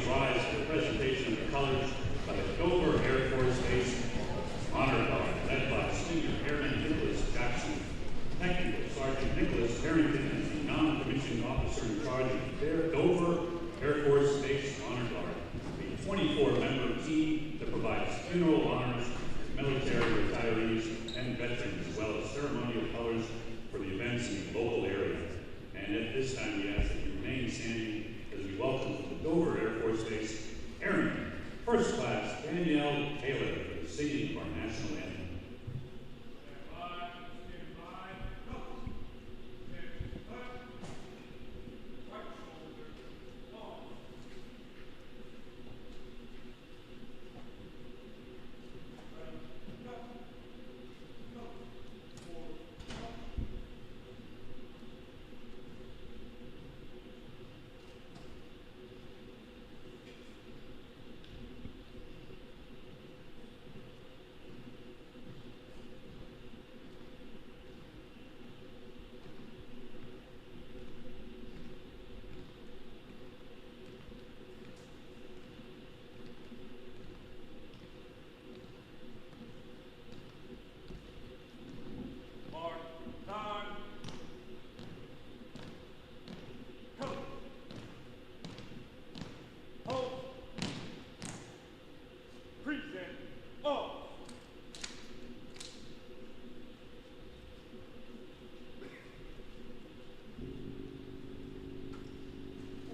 rise to the presentation of the colors by the Dover Air Force Base Honor Guard, led by Senior Airman Nicholas Jackson. Technical Sergeant Nicholas Harrington is the non-commissioned officer in charge of the Dover Air Force Base Honor Guard, a 24-member team that provides funeral honors to military retirees and veterans, as well as ceremonial colors for the events in the local area. And at this time, we ask that you remain standing as we welcome to the Dover Air Force Base Airman, First Class Danielle Taylor, for the singing of our national anthem.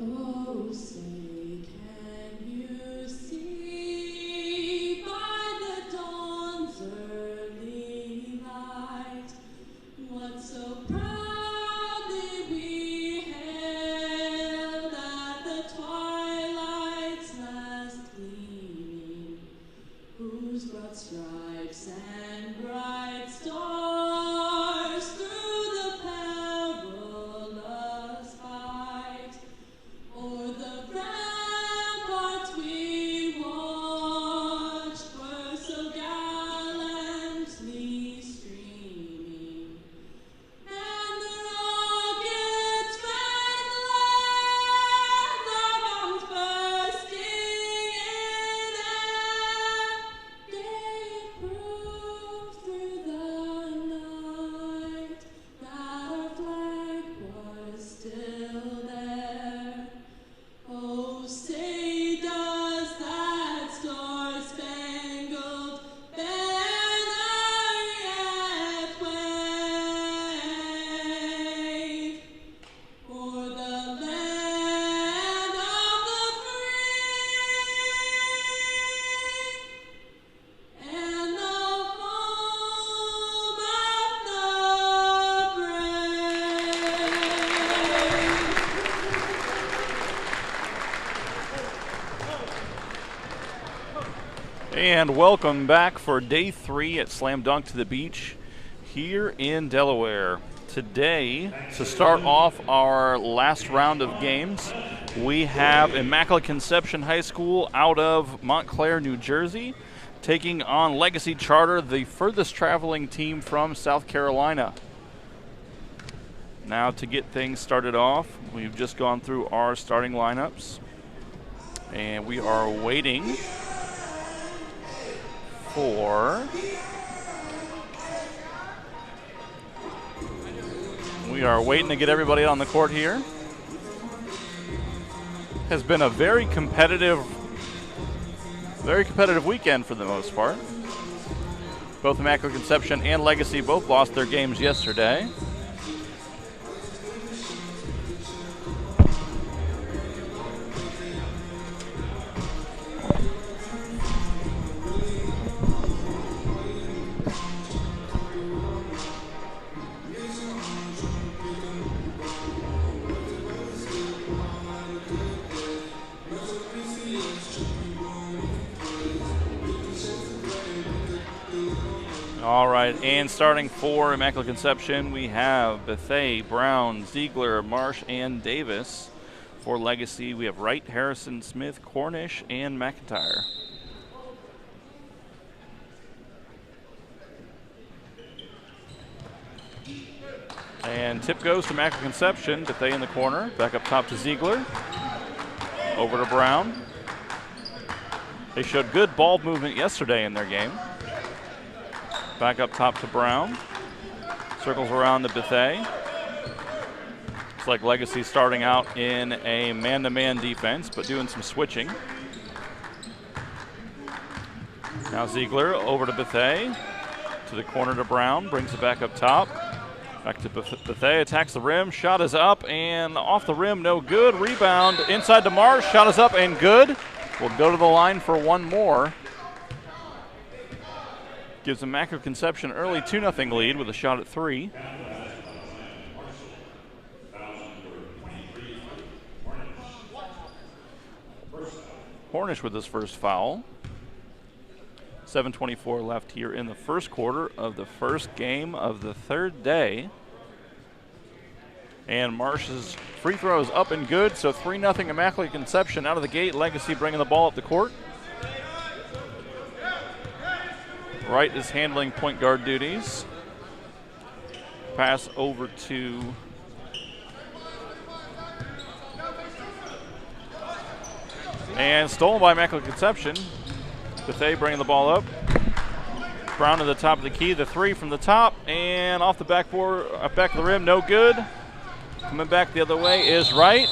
Oh, say, can you see by the dawn's early light what so proudly we hailed at the twilight's last gleaming, whose broad stripes and bright stars through the perilous fight o'er the ramparts we watched were so gallantly streaming, and the rocket's red glare, their bombs bursting in air, gave proof through the night that our flag was still there. Oh, say does that star-spangled banner yet wave o'er the land of the free and the home of the brave? And welcome back for day 3 at Slam Dunk to the Beach here in Delaware. Today, to start off our last round of games, we have Immaculate Conception High School out of Montclair, New Jersey, taking on Legacy Charter, the furthest traveling team from South Carolina. Now to get things started off, we've just gone through our starting lineups, and we are waiting for to get everybody on the court here. Has been a very competitive weekend for the most part. Both Immaculate Conception and Legacy both lost their games yesterday. All right, and starting for Immaculate Conception, we have Bethay, Brown, Ziegler, Marsh, and Davis. For Legacy, we have Wright, Harrison, Smith, Cornish, and McIntyre. And tip goes to Immaculate Conception. Bethay in the corner. Back up top to Ziegler. Over to Brown. They showed good ball movement yesterday in their game. Back up top to Brown. Circles around to Bethea. Looks like Legacy starting out in a man-to-man defense, but doing some switching. Now Ziegler over to Bethea. To the corner to Brown. Brings it back up top. Back to Bethea. Attacks the rim. Shot is up and off the rim. No good. Rebound inside to Marsh. Shot is up and good. We'll go to the line for one more. Gives Immaculate Conception early 2-0 lead with a shot at 3. Hornish with his first foul. 7:24 left here in the first quarter of the first game of the third day. And Marsh's free throw is up and good, so 3-0 Immaculate Conception out of the gate. Legacy bringing the ball up the court. Wright is handling point guard duties. Pass over to and stolen by Immaculate Conception. Bethea bringing the ball up. Brown to the top of the key. The 3 from the top and off the backboard, back of the rim, no good. Coming back the other way is Wright.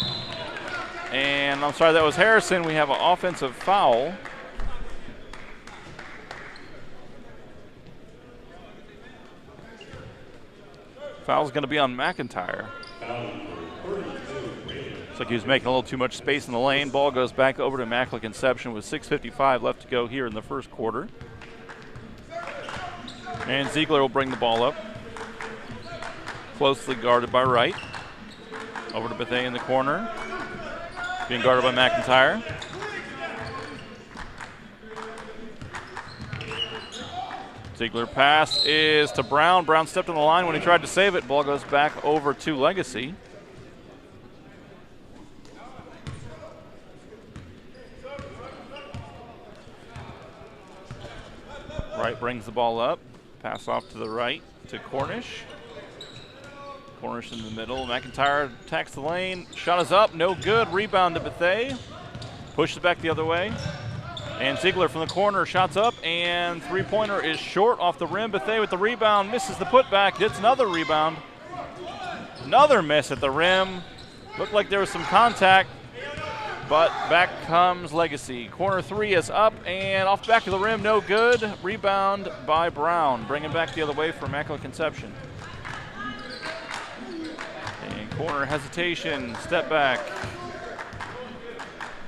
And I'm sorry, that was Harrison. We have an offensive foul. Foul's going to be on McIntyre. Looks like he was making a little too much space in the lane. Ball goes back over to Immaculate Conception with 6:55 left to go here in the first quarter. And Ziegler will bring the ball up. Closely guarded by Wright. Over to Bethea in the corner. Being guarded by McIntyre. Ziegler pass is to Brown. Brown stepped on the line when he tried to save it. Ball goes back over to Legacy. Wright brings the ball up. Pass off to the right to Cornish. Cornish in the middle. McIntyre attacks the lane. Shot is up. No good. Rebound to Bethea. Pushes back the other way. And Ziegler from the corner. Shots up. And three-pointer is short off the rim. Bethea with the rebound. Misses the putback. Gets another rebound. Another miss at the rim. Looked like there was some contact. But back comes Legacy. Corner 3 is up and off the back of the rim, no good. Rebound by Brown. Bringing back the other way for Immaculate Conception. And corner hesitation, step back.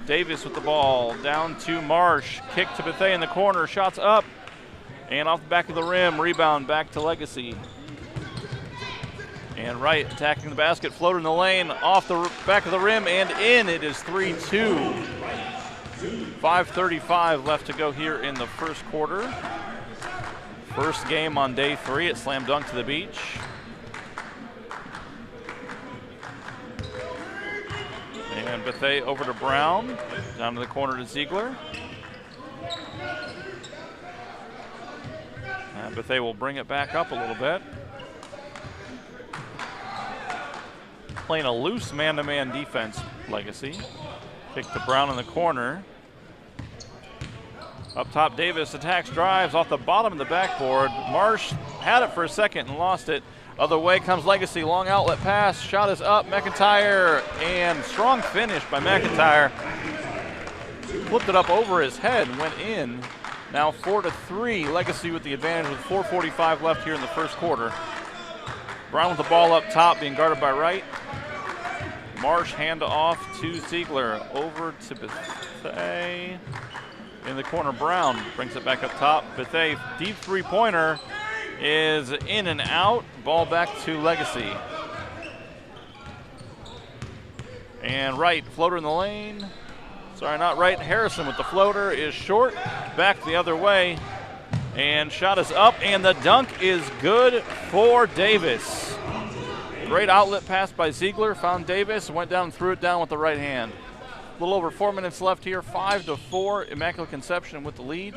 Davis with the ball, down to Marsh. Kick to Bethea in the corner, shots up. And off the back of the rim, rebound back to Legacy. And Wright attacking the basket, floater in the lane, off the back of the rim and in. It is 3-2. 5:35 left to go here in the first quarter. First game on day 3 at Slam Dunk to the Beach. And Bethea over to Brown, down to the corner to Ziegler. And Bethea will bring it back up a little bit. Playing a loose man-to-man defense, Legacy. Kick to Brown in the corner. Up top, Davis attacks, drives off the bottom of the backboard. Marsh had it for a second and lost it. Other way comes Legacy, long outlet pass. Shot is up, McIntyre, and strong finish by McIntyre. Flipped it up over his head and went in. Now 4-3, Legacy with the advantage with 4:45 left here in the first quarter. Brown with the ball up top, being guarded by Wright. Marsh hand off to Ziegler. Over to Bethea. In the corner, Brown brings it back up top. Bethea, deep three-pointer is in and out. Ball back to Legacy. And Wright, floater in the lane. Sorry, not Wright. Harrison with the floater is short. Back the other way. And shot is up, and the dunk is good for Davis. Great outlet pass by Ziegler, found Davis, went down and threw it down with the right hand. A little over 4 minutes left here, 5-4, Immaculate Conception with the lead.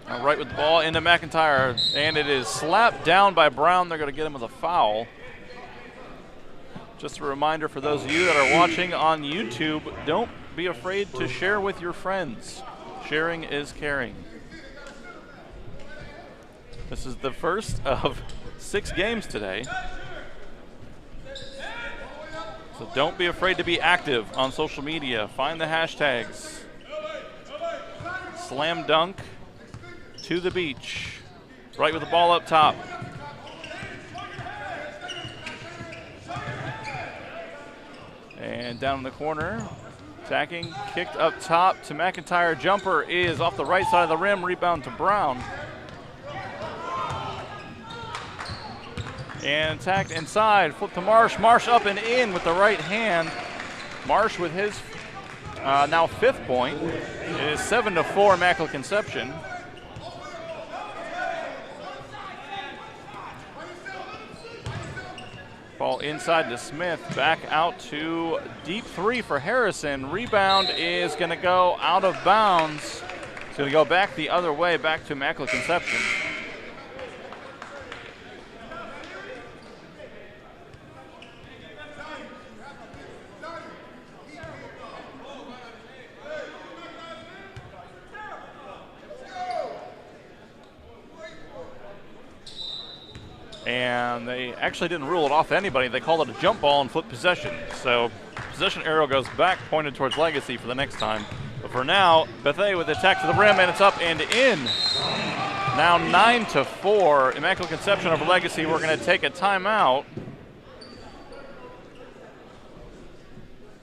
Now Wright with the ball into McIntyre, and it is slapped down by Brown. They're going to get him with a foul. Just a reminder for those of you that are watching on YouTube, don't don't be afraid to share with your friends. Sharing is caring. This is the first of 6 games today. So don't be afraid to be active on social media. Find the hashtags. Slam dunk to the beach. Right with the ball up top. And down in the corner. Attacking, kicked up top to McIntyre. Jumper is off the right side of the rim. Rebound to Brown. And attacked inside. Flip to Marsh. Marsh up and in with the right hand. Marsh with his now 5th point. It is 7-4 Immaculate Conception. Ball inside to Smith. Back out to deep 3 for Harrison. Rebound is going to go out of bounds. It's going to go back the other way, back to Immaculate Conception. And they actually didn't rule it off to anybody. They called it a jump ball and flipped possession. So possession arrow goes back, pointed towards Legacy for the next time. But for now, Bethea with the attack to the rim, and it's up and in. Now 9-4, Immaculate Conception over Legacy. We're going to take a timeout.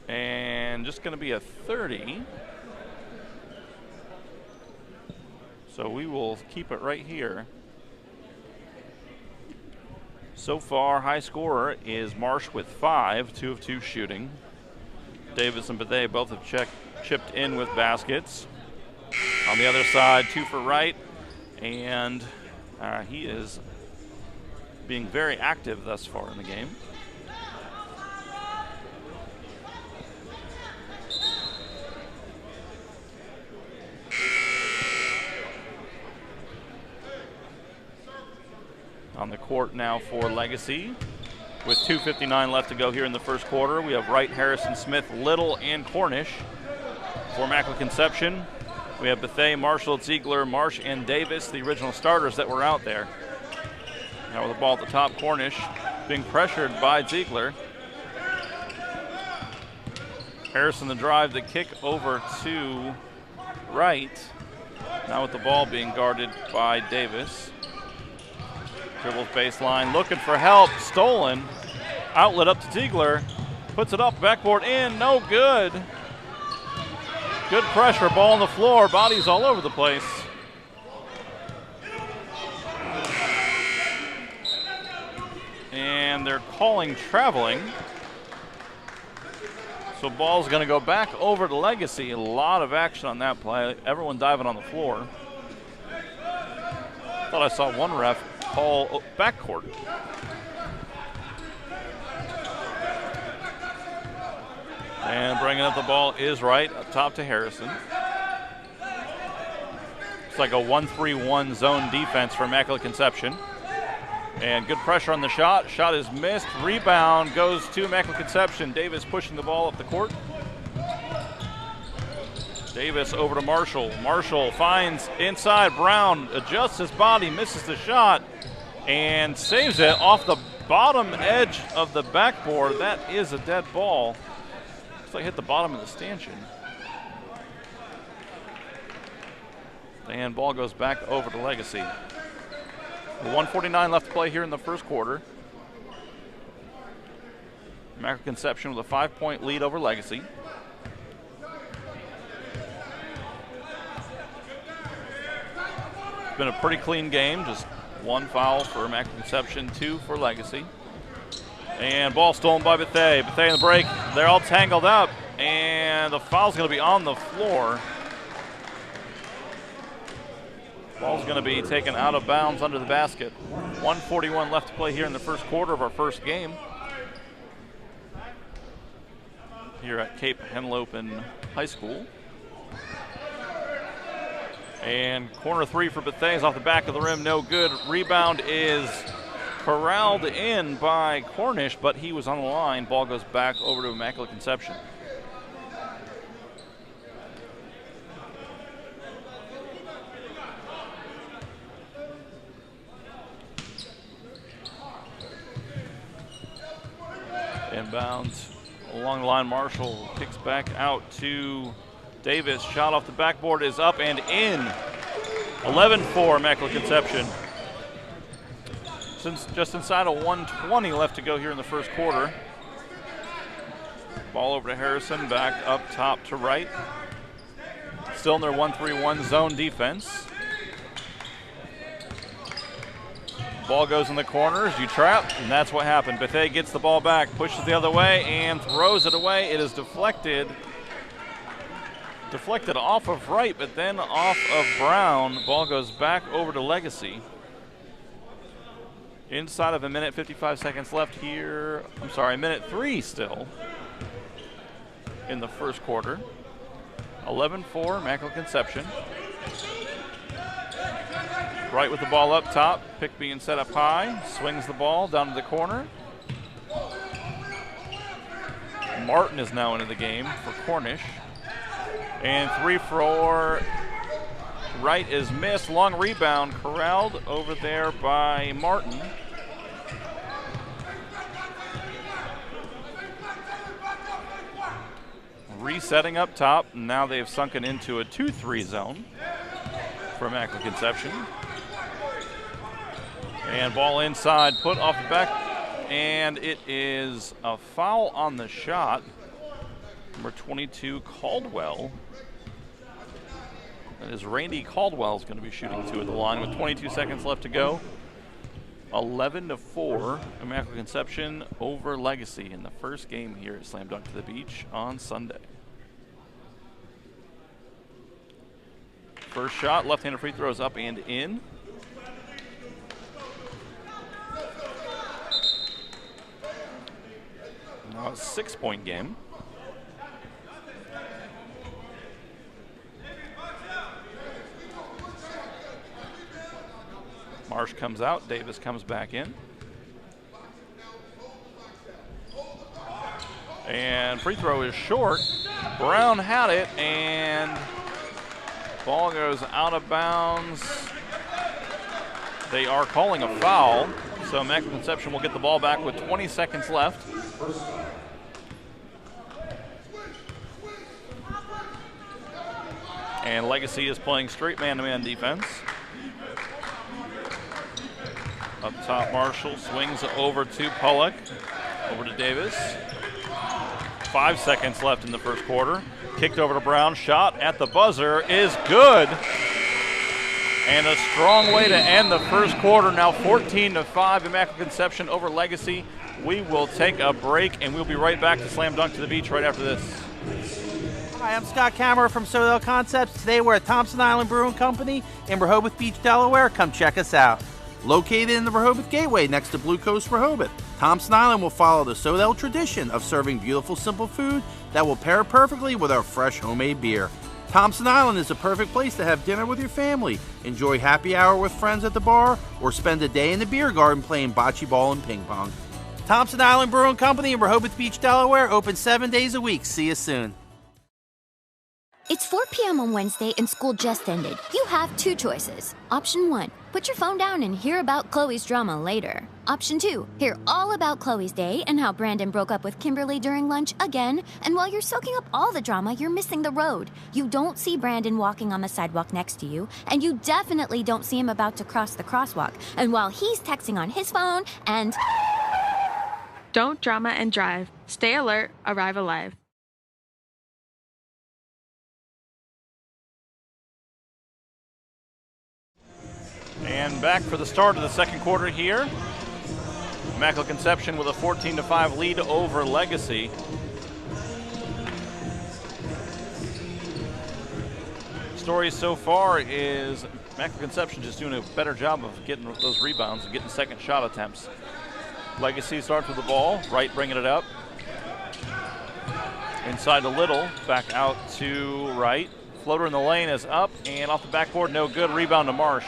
And just going to be a 30. So we will keep it right here. So far, high scorer is Marsh with 5, 2 of 2 shooting. Davis and Bethea both have chipped in with baskets. On the other side, 2 for Wright, and he is being very active thus far in the game. On the court now for Legacy. With 2:59 left to go here in the first quarter, we have Wright, Harrison, Smith, Little, and Cornish. For Immaculate Conception, we have Bethea, Marshall, Ziegler, Marsh, and Davis, the original starters that were out there. Now with the ball at the top, Cornish being pressured by Ziegler. Harrison the drive, the kick over to Wright. Now with the ball being guarded by Davis. Dribbles baseline, looking for help, stolen. Outlet up to Ziegler, puts it up, backboard in, no good. Good pressure, ball on the floor, bodies all over the place. And they're calling traveling. So ball's gonna go back over to Legacy. A lot of action on that play, everyone diving on the floor. Thought I saw one ref call backcourt. And bringing up the ball is Wright, up top to Harrison. It's like a 1-3-1 zone defense for Immaculate Conception. And good pressure on the shot. Shot is missed. Rebound goes to Immaculate Conception. Davis pushing the ball up the court. Davis over to Marshall. Marshall finds inside. Brown adjusts his body, misses the shot, and saves it off the bottom edge of the backboard. That is a dead ball. Looks like it hit the bottom of the stanchion. And ball goes back over to Legacy. 1:49 left to play here in the first quarter. Immaculate Conception with a 5-point lead over Legacy. It's been a pretty clean game, just 1 foul for Immaculate Conception, 2 for Legacy. And ball stolen by Bethea. Bethea in the break, they're all tangled up, and the foul's going to be on the floor. Ball's going to be taken out of bounds under the basket. 1:41 left to play here in the first quarter of our first game here at Cape Henlopen High School. And corner 3 for Bethea is off the back of the rim, no good. Rebound is corralled in by Cornish, but he was on the line. Ball goes back over to Immaculate Conception. Inbounds along the line. Marshall kicks back out to Davis. Shot off the backboard is up and in. 11-4 Immaculate Conception. Since just inside of 1:20 left to go here in the first quarter. Ball over to Harrison, back up top to Wright. Still in their 1-3-1 zone defense. Ball goes in the corners, you trap, and that's what happened. Bethea gets the ball back, pushes the other way, and throws it away. It is deflected off of Wright, but then off of Brown. Ball goes back over to Legacy. Inside of a minute, 55 seconds left here. I'm sorry, minute 3 still in the first quarter. 11-4, Immaculate Conception. Wright with the ball up top, pick being set up high, swings the ball down to the corner. Martin is now into the game for Cornish. And 3 for Wright is missed. Long rebound corralled over there by Martin. Resetting up top. Now they've sunken into a 2-3 zone for Immaculate Conception. And ball inside, put off the back, and it is a foul on the shot. Number 22, Caldwell. That is Randy Caldwell is going to be shooting 2 at the line with 22 seconds left to go. 11-4, Immaculate Conception over Legacy in the first game here at Slam Dunk to the Beach on Sunday. First shot, left-handed free throws up and in. Now a 6-point game. Marsh comes out, Davis comes back in. And free throw is short. Brown had it, and ball goes out of bounds. They are calling a foul, so Immaculate Conception will get the ball back with 20 seconds left. And Legacy is playing straight man-to-man defense. Up top, Marshall swings over to Pollock, over to Davis. 5 seconds left in the first quarter. Kicked over to Brown, shot at the buzzer is good. And a strong way to end the first quarter. Now 14-5, Immaculate Conception over Legacy. We will take a break, and we'll be right back to Slam Dunk to the Beach right after this. Hi, I'm Scott Kammerer from Sodell Concepts. Today we're at Thompson Island Brewing Company in Rehoboth Beach, Delaware. Come check us out. Located in the Rehoboth Gateway next to Blue Coast Rehoboth, Thompson Island will follow the Sodell tradition of serving beautiful, simple food that will pair perfectly with our fresh homemade beer. Thompson Island is a perfect place to have dinner with your family, enjoy happy hour with friends at the bar, or spend a day in the beer garden playing bocce ball and ping pong. Thompson Island Brewing Company in Rehoboth Beach, Delaware, open 7 days a week. See you soon. It's 4 p.m. on Wednesday and school just ended. You have 2 choices. Option 1, put your phone down and hear about Chloe's drama later. Option 2, hear all about Chloe's day and how Brandon broke up with Kimberly during lunch again. And while you're soaking up all the drama, you're missing the road. You don't see Brandon walking on the sidewalk next to you, and you definitely don't see him about to cross the crosswalk. And while he's texting on his phone and... Don't drama and drive. Stay alert, arrive alive. And back for the start of the second quarter here. Immaculate Conception with a 14-5 lead over Legacy. Story so far is Immaculate Conception just doing a better job of getting those rebounds and getting second shot attempts. Legacy starts with the ball, Wright bringing it up. Inside to Little, back out to Wright. Floater in the lane is up and off the backboard, no good. Rebound to Marsh.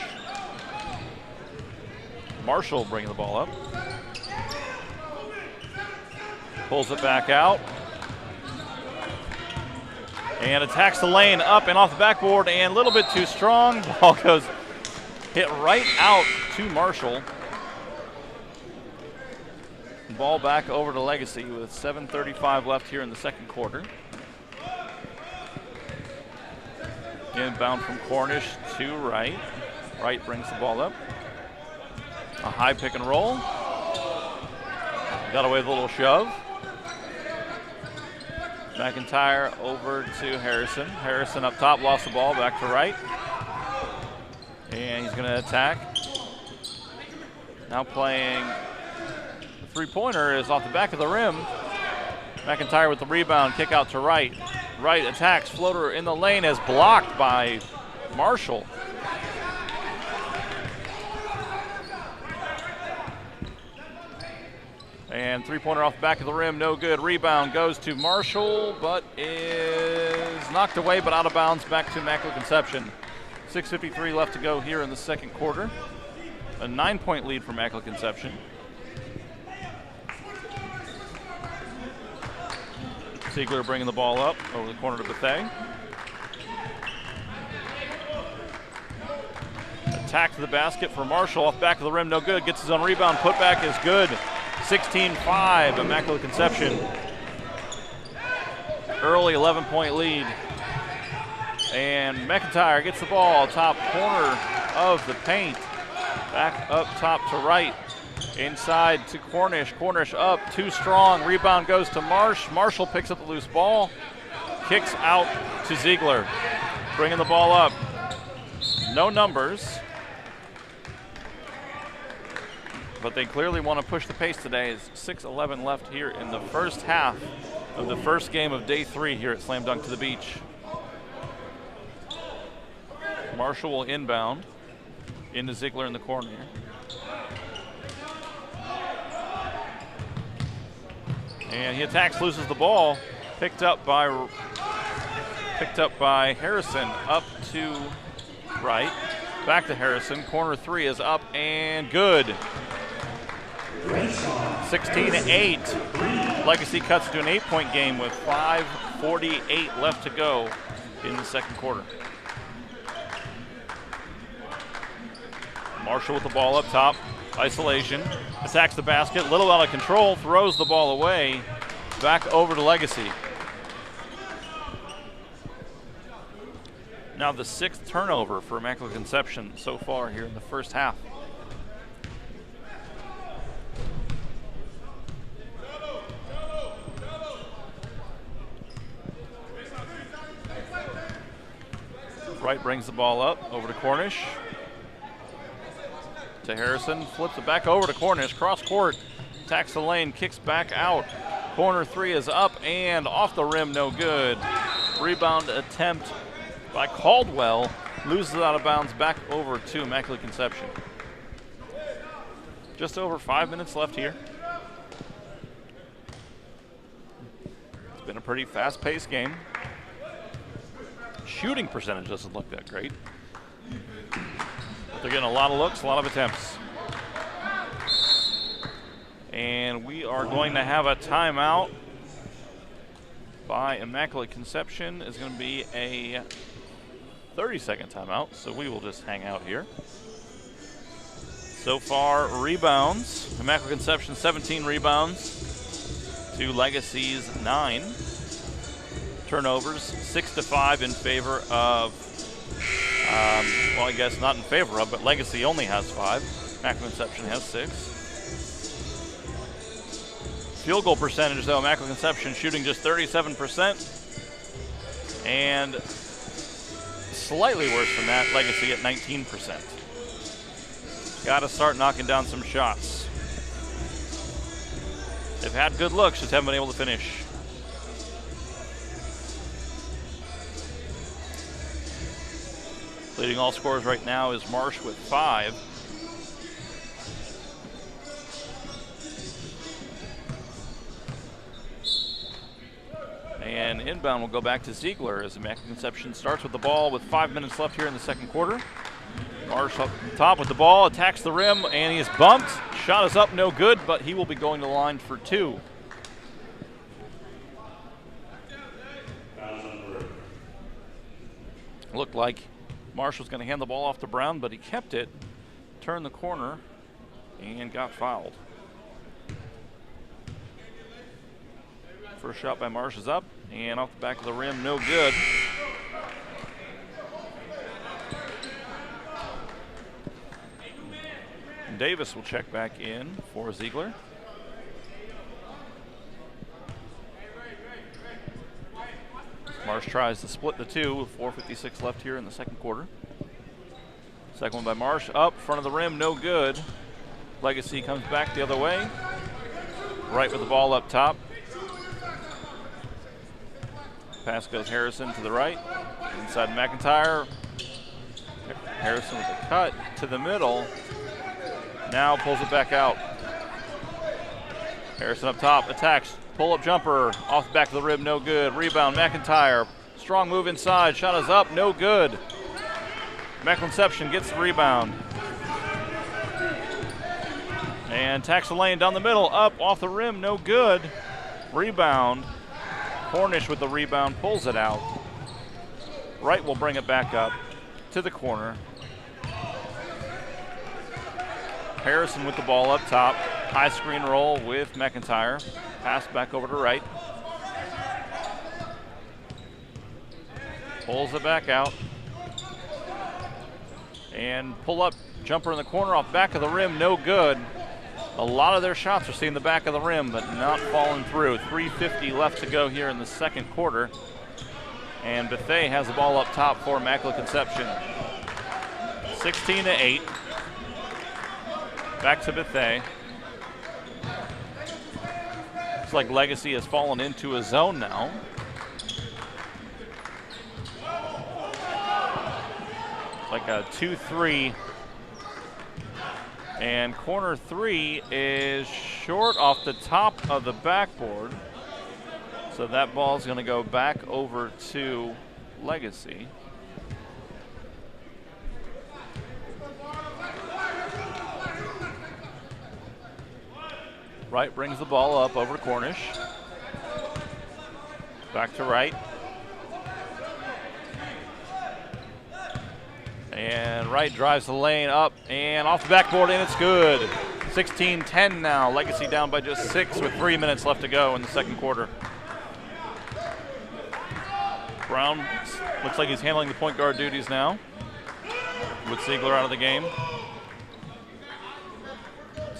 Marshall bringing the ball up. Pulls it back out. And attacks the lane up and off the backboard and a little bit too strong. Ball goes hit right out to Marshall. Ball back over to Legacy with 7:35 left here in the second quarter. Inbound from Cornish to Wright. Wright brings the ball up. A high pick and roll. Got away with a little shove. McIntyre over to Harrison. Harrison up top, lost the ball, back to Wright. And he's going to attack. Now playing the three-pointer is off the back of the rim. McIntyre with the rebound, kick out to Wright. Wright attacks, floater in the lane is blocked by Marshall. And three-pointer off the back of the rim, no good. Rebound goes to Marshall, but is knocked away, but out of bounds, back to Immaculate Conception. 6:53 left to go here in the second quarter. A 9-point lead for Immaculate Conception. Ziegler bringing the ball up over the corner to Bethea. Attack to the basket for Marshall, off back of the rim, no good. Gets his own rebound, putback is good. 16-5, Immaculate Conception. Early 11-point lead. And McIntyre gets the ball, top corner of the paint. Back up top to Wright. Inside to Cornish. Cornish up, too strong. Rebound goes to Marsh. Marshall picks up the loose ball. Kicks out to Ziegler. Bringing the ball up. No numbers. But they clearly want to push the pace today. It's 6:11 left here in the first half of the first game of day 3 here at Slam Dunk to the Beach. Marshall will inbound into Ziegler in the corner here. And he attacks, loses the ball. Picked up by Harrison, up to Wright. Back to Harrison. Corner three is up and good. 16-8. Legacy cuts to an 8-point game with 5:48 left to go in the second quarter. Marshall with the ball up top. Isolation. Attacks the basket. Little out of control. Throws the ball away. Back over to Legacy. Now the 6th turnover for Immaculate Conception so far here in the first half. Wright brings the ball up over to Cornish. To Harrison, flips it back over to Cornish, cross court, attacks the lane, kicks back out. Corner three is up and off the rim, no good. Rebound attempt by Caldwell, loses it out of bounds, back over to Immaculate Conception. Just over 5 minutes left here. It's been a pretty fast-paced game. Shooting percentage doesn't look that great. They're getting a lot of looks, a lot of attempts. And we are going to have a timeout by Immaculate Conception. It's going to be a 30-second timeout, so we will just hang out here. So far, rebounds. Immaculate Conception 17 rebounds to Legacy's 9. Turnovers 6-5 in favor of well, I guess not in favor of, but Legacy only has 5. Immaculate Conception has 6. Field goal percentage, though, Immaculate Conception shooting just 37%. And slightly worse than that, Legacy at 19%. Got to start knocking down some shots. They've had good looks, just haven't been able to finish. Leading all scorers right now is Marsh with 5. And inbound will go back to Ziegler as Immaculate Conception starts with the ball with 5 minutes left here in the second quarter. Marsh up top with the ball, attacks the rim, and he is bumped. Shot is up, no good, but he will be going to the line for 2. Looked like Marsh was going to hand the ball off to Brown, but he kept it, turned the corner, and got fouled. First shot by Marsh is up and off the back of the rim, no good. Davis will check back in for Ziegler. Marsh tries to split the two with 4:56 left here in the second quarter. Second one by Marsh, up, front of the rim, no good. Legacy comes back the other way. Right with the ball up top. Pass goes Harrison to the right. Inside McIntyre. Harrison with a cut to the middle. Now pulls it back out. Harrison up top, attacks, pull-up jumper, off the back of the rim, no good. Rebound, McIntyre, strong move inside, shot is up, no good. Immaculate Conception gets the rebound. And attacks the lane down the middle, up, off the rim, no good. Rebound, Cornish with the rebound, pulls it out. Wright will bring it back up to the corner. Harrison with the ball up top. High screen roll with McIntyre. Pass back over to Wright. Pulls it back out. And pull up jumper in the corner off back of the rim, no good. A lot of their shots are seeing the back of the rim, but not falling through. 3:50 left to go here in the second quarter. And Bethea has the ball up top for Immaculate Conception. 16-8. Back to Bethea. Looks like Legacy has fallen into a zone now. Like a 2-3. And corner three is short off the top of the backboard. So that ball is going to go back over to Legacy. Wright brings the ball up over to Cornish. Back to Wright. And Wright drives the lane up and off the backboard, and it's good. 16-10 now. Legacy down by just 6 with 3 minutes left to go in the second quarter. Brown looks like he's handling the point guard duties now with Ziegler out of the game.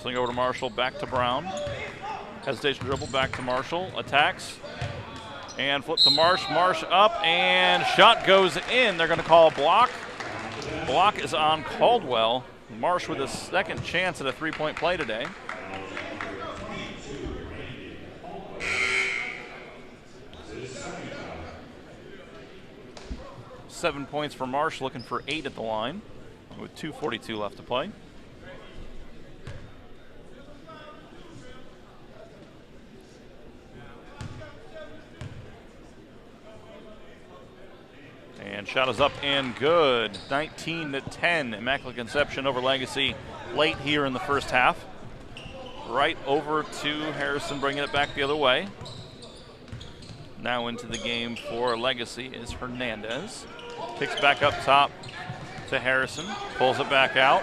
Swing over to Marshall, back to Brown. Hesitation dribble, back to Marshall. Attacks. And flip to Marsh. Marsh up, and shot goes in. They're going to call a block. Block is on Caldwell. Marsh with his second chance at a three-point play today. Seven points for Marsh, looking for 8 at the line with 2:42 left to play. And shot is up and good. 19-10. Immaculate Conception over Legacy late here in the first half. Right over to Harrison, bringing it back the other way. Now into the game for Legacy is Hernandez. Kicks back up top to Harrison. Pulls it back out.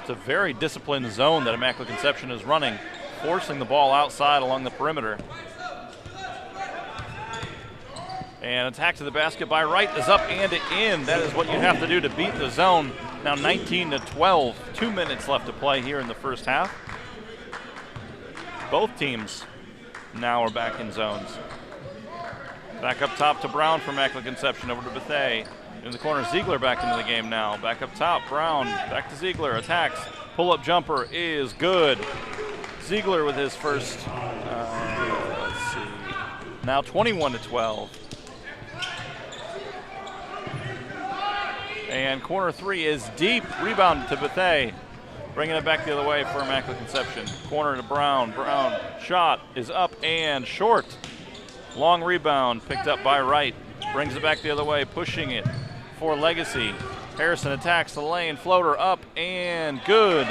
It's a very disciplined zone that Immaculate Conception is running, forcing the ball outside along the perimeter. And attack to the basket by Wright is up and in. That is what you have to do to beat the zone. Now 19-12. 2 minutes left to play here in the first half. Both teams now are back in zones. Back up top to Brown for Immaculate Conception, over to Bethea. In the corner, Ziegler back into the game now. Back up top, Brown, back to Ziegler, attacks. Pull-up jumper is good. Ziegler with his first, let's see, now 21-12. And corner three is deep. Rebound to Bethea. Bringing it back the other way for Immaculate Conception. Corner to Brown. Brown shot is up and short. Long rebound picked up by Wright. Brings it back the other way, pushing it for Legacy. Harrison attacks the lane. Floater up and good.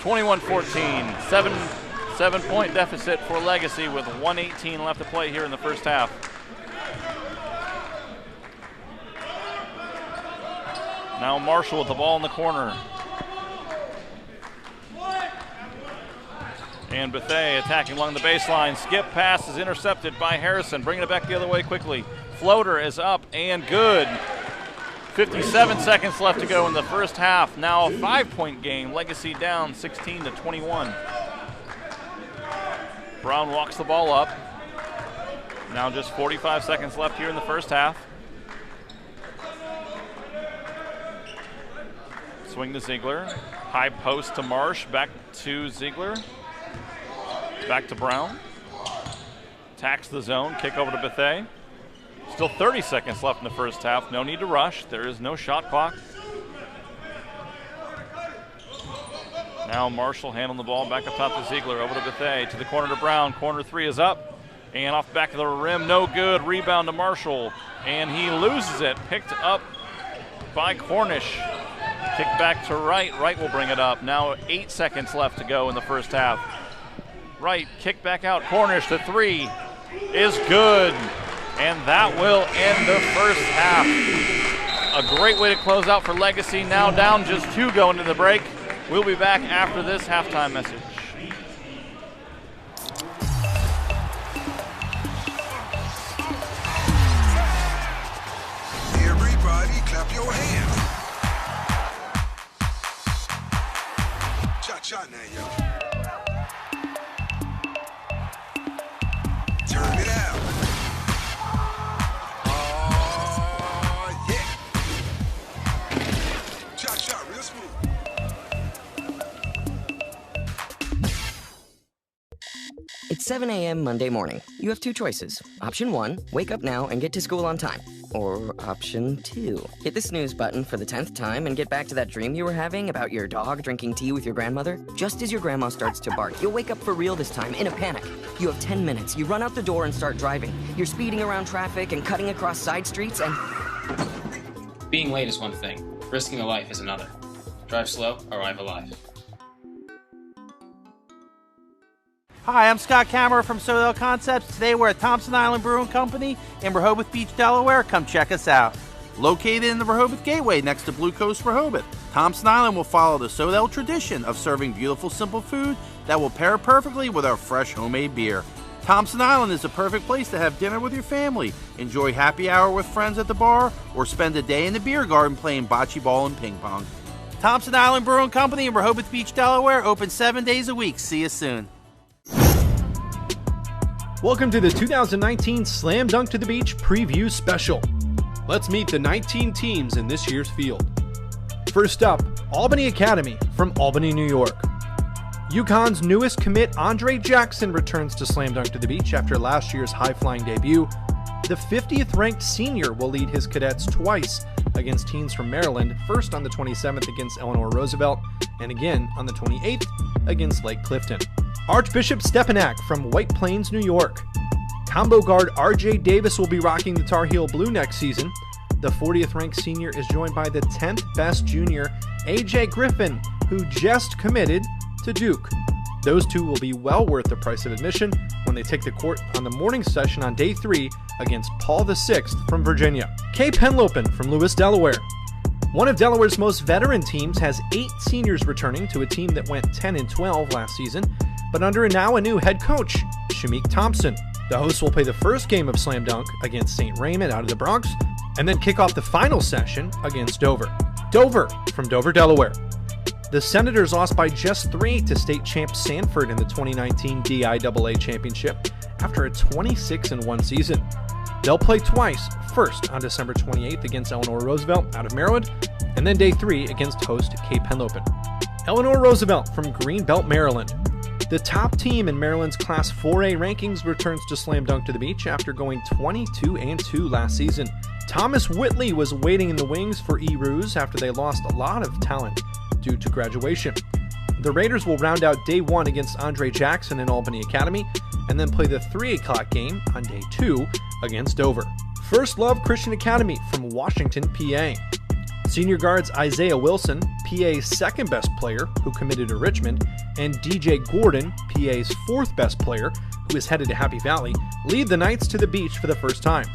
21-14. 7-point deficit for Legacy with 1:18 left to play here in the first half. Now Marshall with the ball in the corner. And Bethea attacking along the baseline. Skip pass is intercepted by Harrison, bringing it back the other way quickly. Floater is up and good. 57 seconds left to go in the first half. Now a 5-point game. Legacy down 16-21. Brown walks the ball up. Now just 45 seconds left here in the first half. Swing to Ziegler. High post to Marsh. Back to Ziegler. Back to Brown. Attacks the zone. Kick over to Bethea. Still 30 seconds left in the first half. No need to rush. There is no shot clock. Now Marshall handling the ball back up top to Ziegler. Over to Bethea. To the corner to Brown. Corner three is up. And off the back of the rim. No good. Rebound to Marshall. And he loses it. Picked up by Cornish. Kick back to Wright. Wright will bring it up. Now 8 seconds left to go in the first half. Wright, kick back out. Cornish, the three is good. And that will end the first half. A great way to close out for Legacy. Now down just 2 going into the break. We'll be back after this halftime message. Everybody clap your hands. Cha-cha now, y'all. Turn it out. Oh, yeah. Cha-cha, real smooth. It's 7 a.m. Monday morning. You have 2 choices. Option 1, wake up now and get to school on time. Or option 2, hit the snooze button for the 10th time and get back to that dream you were having about your dog drinking tea with your grandmother. Just as your grandma starts to bark, you'll wake up for real this time in a panic. You have 10 minutes. You run out the door and start driving. You're speeding around traffic and cutting across side streets and... Being late is one thing. Risking a life is another. Drive slow, arrive alive. Hi, I'm Scott Kammerer from Sodell Concepts. Today we're at Thompson Island Brewing Company in Rehoboth Beach, Delaware. Come check us out. Located in the Rehoboth Gateway next to Blue Coast Rehoboth, Thompson Island will follow the Sodell tradition of serving beautiful, simple food that will pair perfectly with our fresh homemade beer. Thompson Island is the perfect place to have dinner with your family, enjoy happy hour with friends at the bar, or spend a day in the beer garden playing bocce ball and ping pong. Thompson Island Brewing Company in Rehoboth Beach, Delaware, open 7 days a week. See you soon. Welcome to the 2019 Slam Dunk to the Beach Preview Special. Let's meet the 19 teams in this year's field. First up, Albany Academy from Albany, New York. UConn's newest commit, Andre Jackson, returns to Slam Dunk to the Beach after last year's high-flying debut. The 50th ranked senior will lead his cadets twice against teams from Maryland, first on the 27th against Eleanor Roosevelt, and again on the 28th against Lake Clifton. Archbishop Stepanak from White Plains, New York. Combo guard RJ Davis will be rocking the Tar Heel blue next season. The 40th ranked senior is joined by the 10th best junior, AJ Griffin, who just committed to Duke. Those two will be well worth the price of admission when they take the court on the morning session on day 3 against Paul VI from Virginia. Kay Penlopen from Lewis, Delaware. One of Delaware's most veteran teams has 8 seniors returning to a team that went 10-12 last season, but under now a new head coach, Shamik Thompson. The hosts will play the first game of Slam Dunk against St. Raymond out of the Bronx, and then kick off the final session against Dover. Dover from Dover, Delaware. The Senators lost by just 3 to state champ Sanford in the 2019 DIAA Championship after a 26-1 season. They'll play twice, first on December 28th against Eleanor Roosevelt out of Maryland, and then day 3 against host Kay Penlopen. Eleanor Roosevelt from Greenbelt, Maryland. The top team in Maryland's Class 4A rankings returns to Slam Dunk to the Beach after going 22-2 last season. Thomas Whitley was waiting in the wings for E-Roos after they lost a lot of talent due to graduation. The Raiders will round out day 1 against Andre Jackson in Albany Academy, and then play the 3 o'clock game on day 2 against Dover. First Love Christian Academy from Washington, PA. Senior guards Isaiah Wilson, PA's second best player, who committed to Richmond, and DJ Gordon, PA's 4th best player, who is headed to Happy Valley, lead the Knights to the beach for the first time.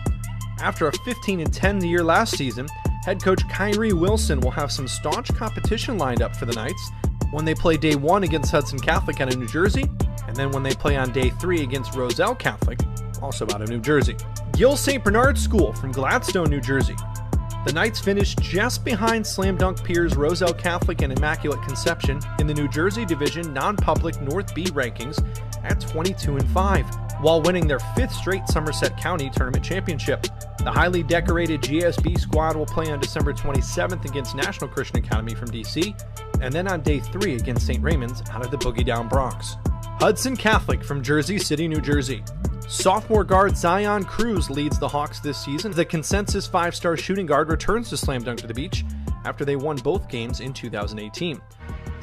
After a 15-10 year last season, head coach Kyrie Wilson will have some staunch competition lined up for the Knights when they play day 1 against Hudson Catholic out of New Jersey, And then when they play on day 3 against Roselle Catholic, also out of New Jersey. Gill St. Bernard School from Gladstone, New Jersey. The Knights finished just behind slam dunk peers Roselle Catholic and Immaculate Conception in the New Jersey Division non-public North B rankings at 22-5, while winning their 5th straight Somerset County Tournament Championship. The highly decorated GSB squad will play on December 27th against National Christian Academy from DC, and then on day 3 against St. Raymond's out of the Boogie Down Bronx. Hudson Catholic from Jersey City, New Jersey. Sophomore guard Zion Cruz leads the Hawks this season. The consensus 5-star shooting guard returns to Slam Dunk to the Beach after they won both games in 2018.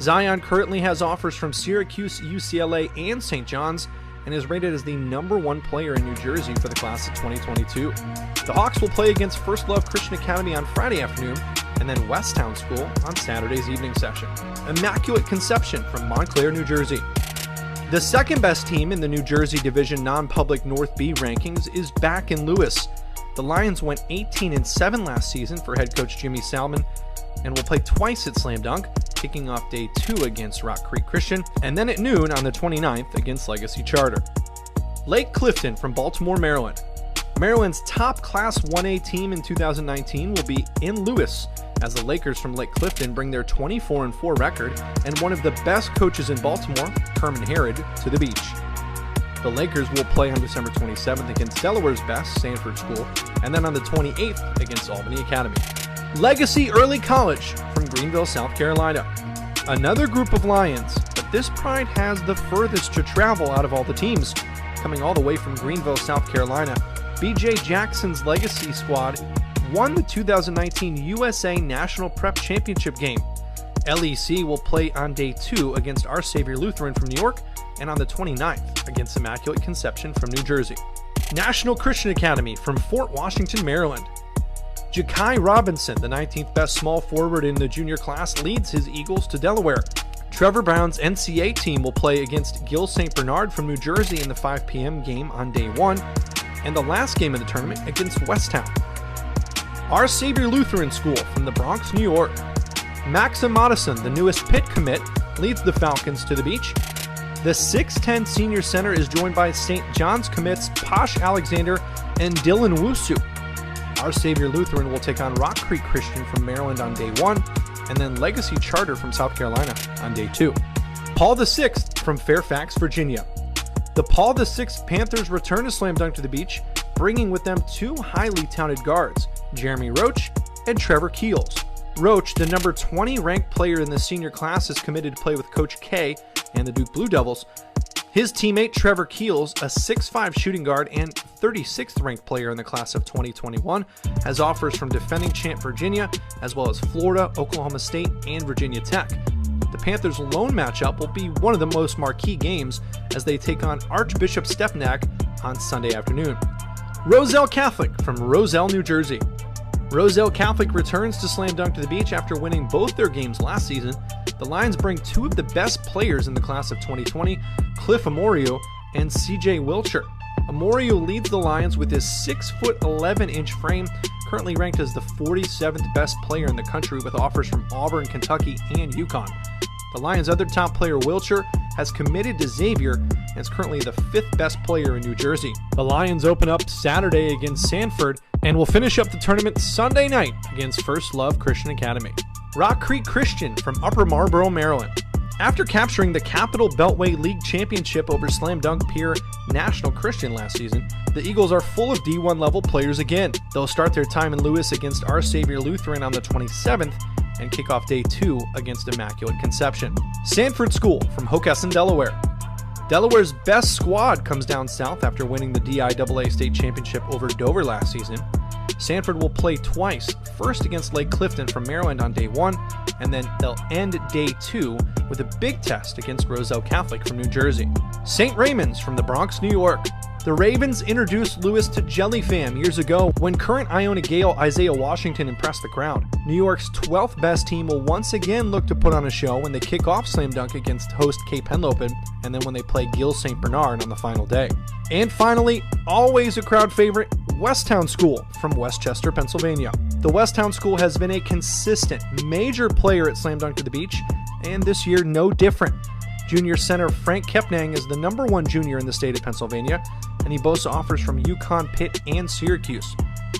Zion currently has offers from Syracuse, UCLA, and St. John's, and is rated as the #1 player in New Jersey for the class of 2022. The Hawks will play against First Love Christian Academy on Friday afternoon, and then Westtown School on Saturday's evening session. Immaculate Conception from Montclair, New Jersey. The second best team in the New Jersey Division non-public North B rankings is back in Lewis. The Lions went 18-7 last season for head coach Jimmy Salmon and will play twice at Slam Dunk, kicking off day 2 against Rock Creek Christian, and then at noon on the 29th against Legacy Charter. Lake Clifton from Baltimore, Maryland. Maryland's top Class 1A team in 2019 will be in Lewis, as the Lakers from Lake Clifton bring their 24-4 record and one of the best coaches in Baltimore, Kerman Herod, to the beach. The Lakers will play on December 27th against Delaware's best, Sanford School, and then on the 28th against Albany Academy. Legacy Early College from Greenville, South Carolina. Another group of Lions, but this pride has the furthest to travel out of all the teams. Coming all the way from Greenville, South Carolina, BJ Jackson's Legacy squad won the 2019 USA National Prep Championship game. LEC will play on day 2 against Our Savior Lutheran from New York, and on the 29th against Immaculate Conception from New Jersey. National Christian Academy from Fort Washington, Maryland. Ja'Kai Robinson, the 19th best small forward in the junior class, leads his Eagles to Delaware. Trevor Brown's NCA team will play against Gill St. Bernard from New Jersey in the 5 p.m. game on day 1, and the last game of the tournament against Westtown. Our Savior Lutheran School from the Bronx, New York. Maxim Madison, the newest Pitt commit, leads the Falcons to the beach. The 6'10 senior center is joined by St. John's commits Posh Alexander and Dylan Wusu. Our Savior Lutheran will take on Rock Creek Christian from Maryland on day 1, and then Legacy Charter from South Carolina on day 2. Paul VI from Fairfax, Virginia. The Paul VI Panthers return to Slam Dunk to the Beach, bringing with them 2 highly touted guards, Jeremy Roach and Trevor Keels. Roach, the number 20 ranked player in the senior class, is committed to play with Coach K and the Duke Blue Devils. His teammate Trevor Keels, a 6'5 shooting guard and 36th ranked player in the class of 2021, has offers from defending champ Virginia, as well as Florida, Oklahoma State, and Virginia Tech. The Panthers' lone matchup will be one of the most marquee games as they take on Archbishop Stepnac on Sunday afternoon. Roselle Catholic from Roselle, New Jersey. Roselle Catholic returns to Slam Dunk to the Beach after winning both their games last season. The Lions bring 2 of the best players in the class of 2020, Cliff Amorio and CJ Wilcher. Amorio leads the Lions with his 6'11" frame, currently ranked as the 47th best player in the country with offers from Auburn, Kentucky, and UConn. The Lions' other top player, Wilcher, has committed to Xavier and is currently the 5th best player in New Jersey. The Lions open up Saturday against Sanford and will finish up the tournament Sunday night against First Love Christian Academy. Rock Creek Christian from Upper Marlboro, Maryland. After capturing the Capital Beltway League Championship over Slam Dunk peer National Christian last season, the Eagles are full of D1 level players again. They'll start their time in Lewis against Our Savior Lutheran on the 27th and kick off day 2 against Immaculate Conception. Sanford School from Hockessin, Delaware. Delaware's best squad comes down south after winning the DIAA state championship over Dover last season. Sanford will play twice, first against Lake Clifton from Maryland on day 1, and then they'll end day 2 with a big test against Roselle Catholic from New Jersey. St. Raymond's from the Bronx, New York. The Ravens introduced Lewis to Jelly Fam years ago when current Iona Gale Isaiah Washington impressed the crowd. New York's 12th best team will once again look to put on a show when they kick off Slam Dunk against host Cape Henlopen, and then when they play Gill St. Bernard on the final day. And finally, always a crowd favorite, Westtown School from Westchester, Pennsylvania. The Westtown School has been a consistent, major player at Slam Dunk to the Beach, and this year no different. Junior center Frank Kepnang is the #1 junior in the state of Pennsylvania, and he boasts offers from UConn, Pitt, and Syracuse.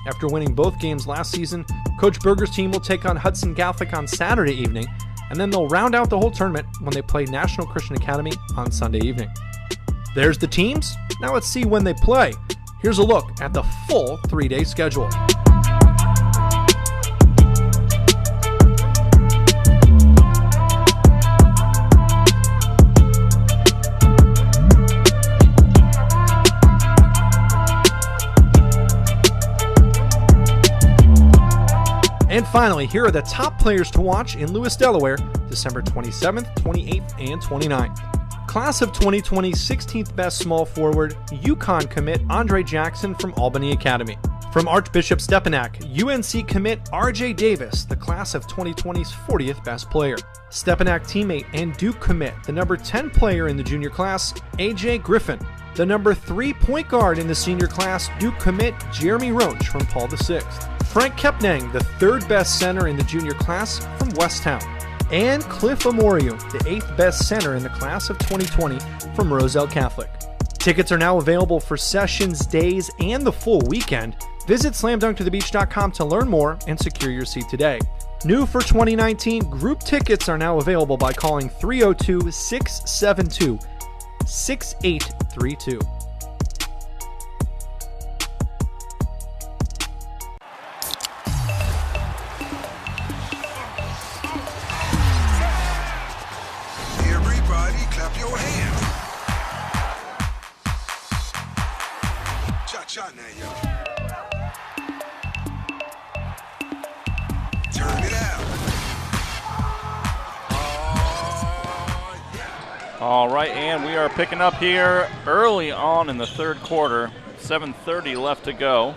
After winning both games last season, Coach Berger's team will take on Hudson Catholic on Saturday evening, and then they'll round out the whole tournament when they play National Christian Academy on Sunday evening. There's the teams. Now let's see when they play. Here's a look at the full 3-day schedule. And finally, here are the top players to watch in Lewis, Delaware, December 27th, 28th, and 29th. Class of 2020 16th best small forward, UConn commit Andre Jackson from Albany Academy. From Archbishop Stepanak, UNC commit RJ Davis, the class of 2020's 40th best player. Stepanak teammate and Duke commit, the number 10 player in the junior class, AJ Griffin. The number 3 point guard in the senior class, Duke commit Jeremy Roach from Paul VI. Frank Kepnang, the 3rd best center in the junior class from Westtown. And Cliff Amoriu, the 8th best center in the class of 2020 from Roselle Catholic. Tickets are now available for sessions, days, and the full weekend. Visit slamdunktothebeach.com to learn more and secure your seat today. New for 2019, group tickets are now available by calling 302-672-6832. Everybody clap your hands. Cha-cha now, y'all. Turn it out. Oh, yeah. All right, and we are picking up here early on in the third quarter. 7:30 left to go.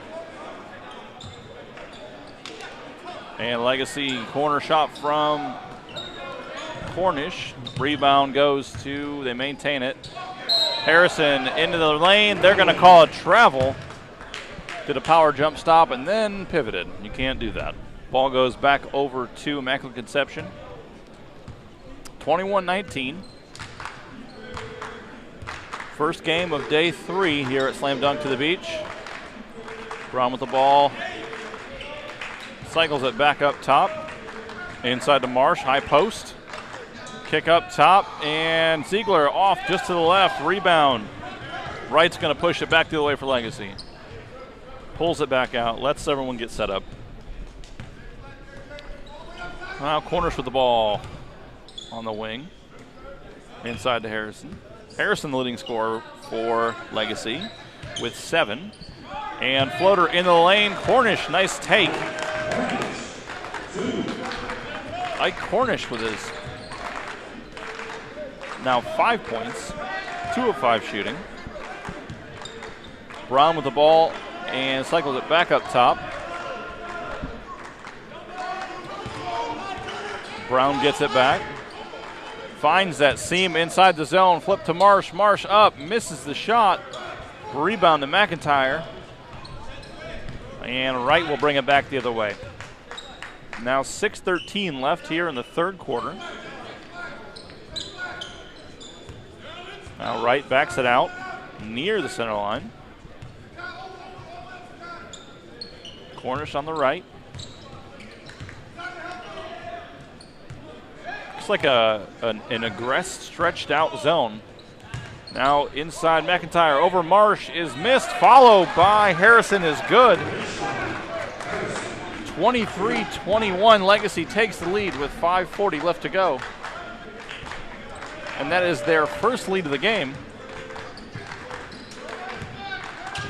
And Legacy corner shot from Cornish. Rebound goes to, they maintain it. Harrison into the lane. They're going to call a travel. Did a power jump stop and then pivoted. You can't do that. Ball goes back over to Immaculate Conception. 21-19. First game of day 3 here at Slam Dunk to the Beach. Brown with the ball. Cycles it back up top. Inside to Marsh, high post. Kick up top, and Ziegler off just to the left. Rebound. Wright's going to push it back the other way for Legacy. Pulls it back out, lets everyone get set up. Now Cornish with the ball on the wing. Inside to Harrison. Harrison, the leading scorer for Legacy with 7. And floater in the lane. Cornish, nice take. Ike Cornish with his now 5 points, 2 of 5 shooting. Brown with the ball and cycles it back up top. Brown gets it back. Finds that seam inside the zone. Flip to Marsh. Marsh up. Misses the shot. Rebound to McIntyre. And Wright will bring it back the other way. Now 6:13 left here in the third quarter. Now Wright backs it out near the center line. Cornish on the right. Looks like an aggressed, stretched out zone. Now inside McIntyre over Marsh is missed, followed by Harrison is good. 23-21, Legacy takes the lead with 5:40 left to go. And that is their first lead of the game.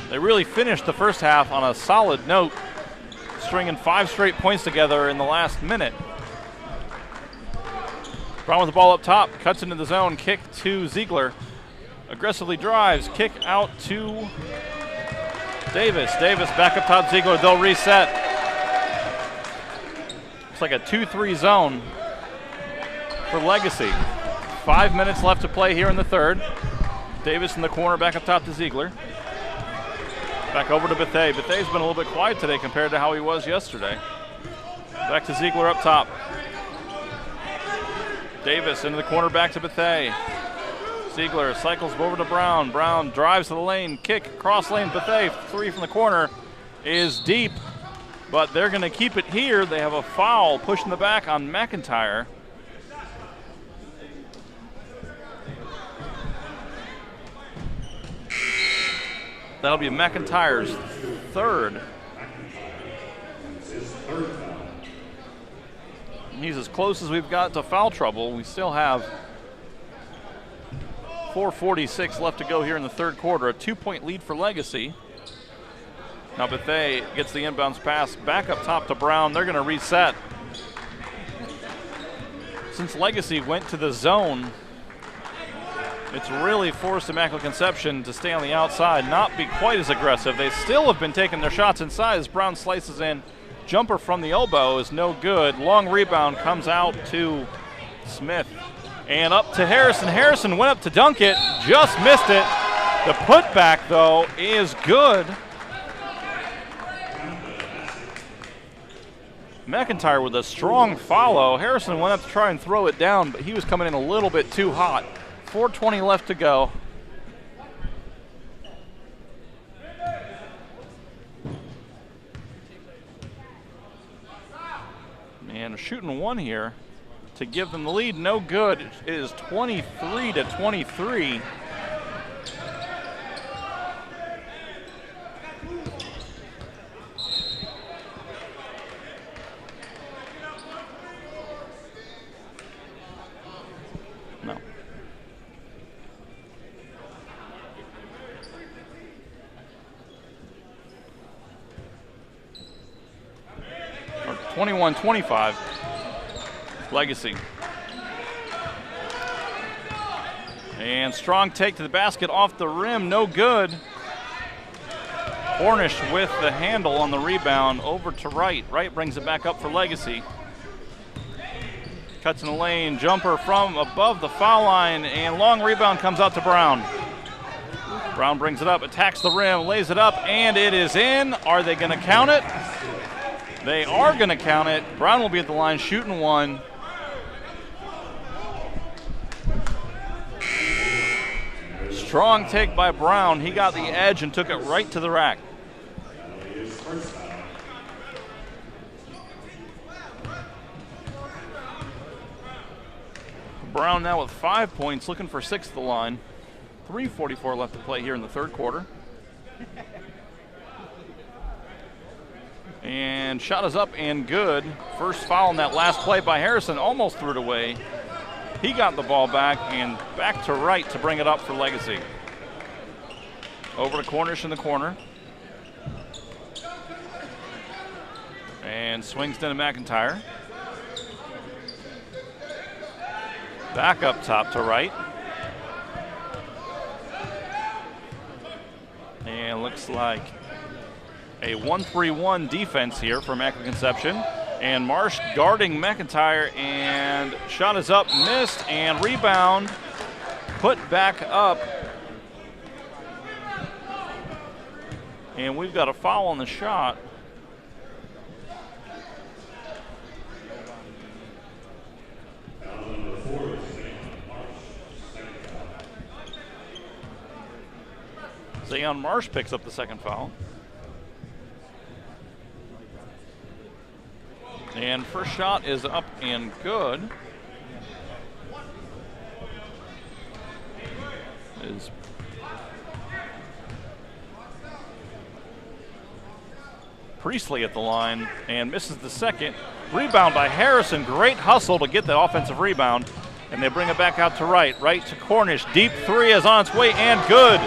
They really finished the first half on a solid note, stringing 5 straight points together in the last minute. Brown with the ball up top, cuts into the zone, kick to Ziegler. Aggressively drives, kick out to Davis. Davis back up top, Ziegler, they'll reset. It's like a 2-3 zone for Legacy. 5 minutes left to play here in the third. Davis in the corner, back up top to Ziegler. Back over to Bethea. Bethea's been a little bit quiet today compared to how he was yesterday. Back to Ziegler up top. Davis into the corner, back to Bethea. Ziegler cycles over to Brown. Brown drives to the lane, kick, cross lane, Bethea, three from the corner is deep, but they're going to keep it here. They have a foul pushing the back on McIntyre. That'll be McIntyre's third. He's as close as we've got to foul trouble. We still have 4:46 left to go here in the third quarter. A 2-point lead for Legacy. Now Bethea gets the inbounds pass back up top to Brown. They're going to reset. Since Legacy went to the zone, it's really forced Immaculate Conception to stay on the outside, not be quite as aggressive. They still have been taking their shots inside as Brown slices in. Jumper from the elbow is no good. Long rebound comes out to Smith. And up to Harrison. Harrison went up to dunk it, just missed it. The putback, though, is good. McIntyre with a strong follow. Harrison went up to try and throw it down, but he was coming in a little bit too hot. 4:20 left to go. And shooting one here to give them the lead. No good. It is 23-23. No. 21-25. Legacy. And strong take to the basket off the rim, no good. Cornish with the handle on the rebound over to Wright. Wright brings it back up for Legacy. Cuts in the lane, jumper from above the foul line, and long rebound comes out to Brown. Brown brings it up, attacks the rim, lays it up, and it is in. Are they going to count it? They are going to count it. Brown will be at the line shooting one. Strong take by Brown. He got the edge and took it right to the rack. Brown now with 5 points, looking for 6 at the line. 3:44 left to play here in the third quarter. And shot is up and good. First foul in that last play by Harrison, almost threw it away. He got the ball back and back to Wright to bring it up for Legacy. Over to Cornish in the corner. And swings down to McIntyre. Back up top to Wright. And looks like a 1-3-1 defense here for Immaculate Conception. And Marsh guarding McIntyre, and shot is up, missed, and rebound put back up. And we've got a foul on the shot. Zayon Marsh picks up the second foul. And first shot is up and good. Is Priestley at the line and misses the second. Rebound by Harrison. Great hustle to get the offensive rebound. And they bring it back out to Wright. Wright to Cornish. Deep three is on its way and good.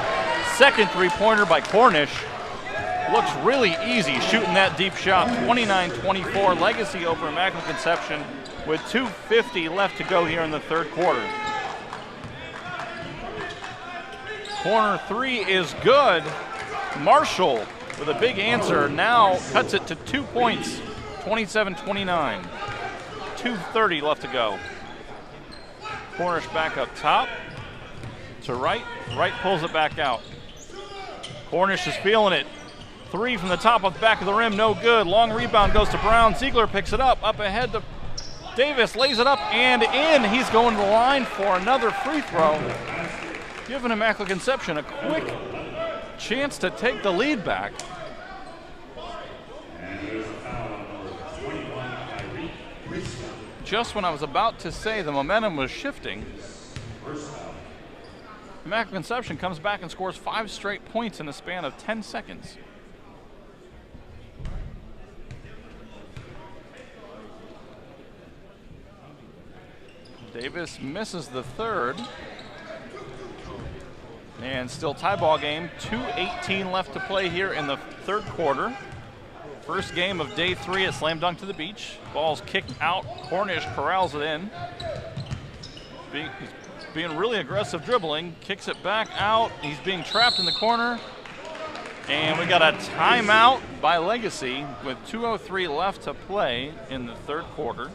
Second three-pointer by Cornish. Looks really easy shooting that deep shot. 29-24, Legacy over Immaculate Conception with 2:50 left to go here in the third quarter. Corner three is good. Marshall with a big answer now cuts it to 2 points, 27-29. 2:30 left to go. Cornish back up top to Wright. Wright pulls it back out. Cornish is feeling it. Three from the top of the back of the rim, no good. Long rebound goes to Brown. Ziegler picks it up ahead to Davis, lays it up and in. He's going to the line for another free throw. giving Immaculate Conception a quick chance to take the lead back. And there's a foul on number 21, Kyrie Rizzo. Just when I was about to say the momentum was shifting, First foul. Immaculate Conception comes back and scores 5 straight points in the span of 10 seconds. Davis misses the third. And still tie ball game. 2:18 left to play here in the third quarter. First game of day 3 at Slam Dunk to the Beach. Ball's kicked out. Cornish corrals it in. He's being really aggressive dribbling. Kicks it back out. He's being trapped in the corner. And we got a timeout by Legacy with 2:03 left to play in the third quarter.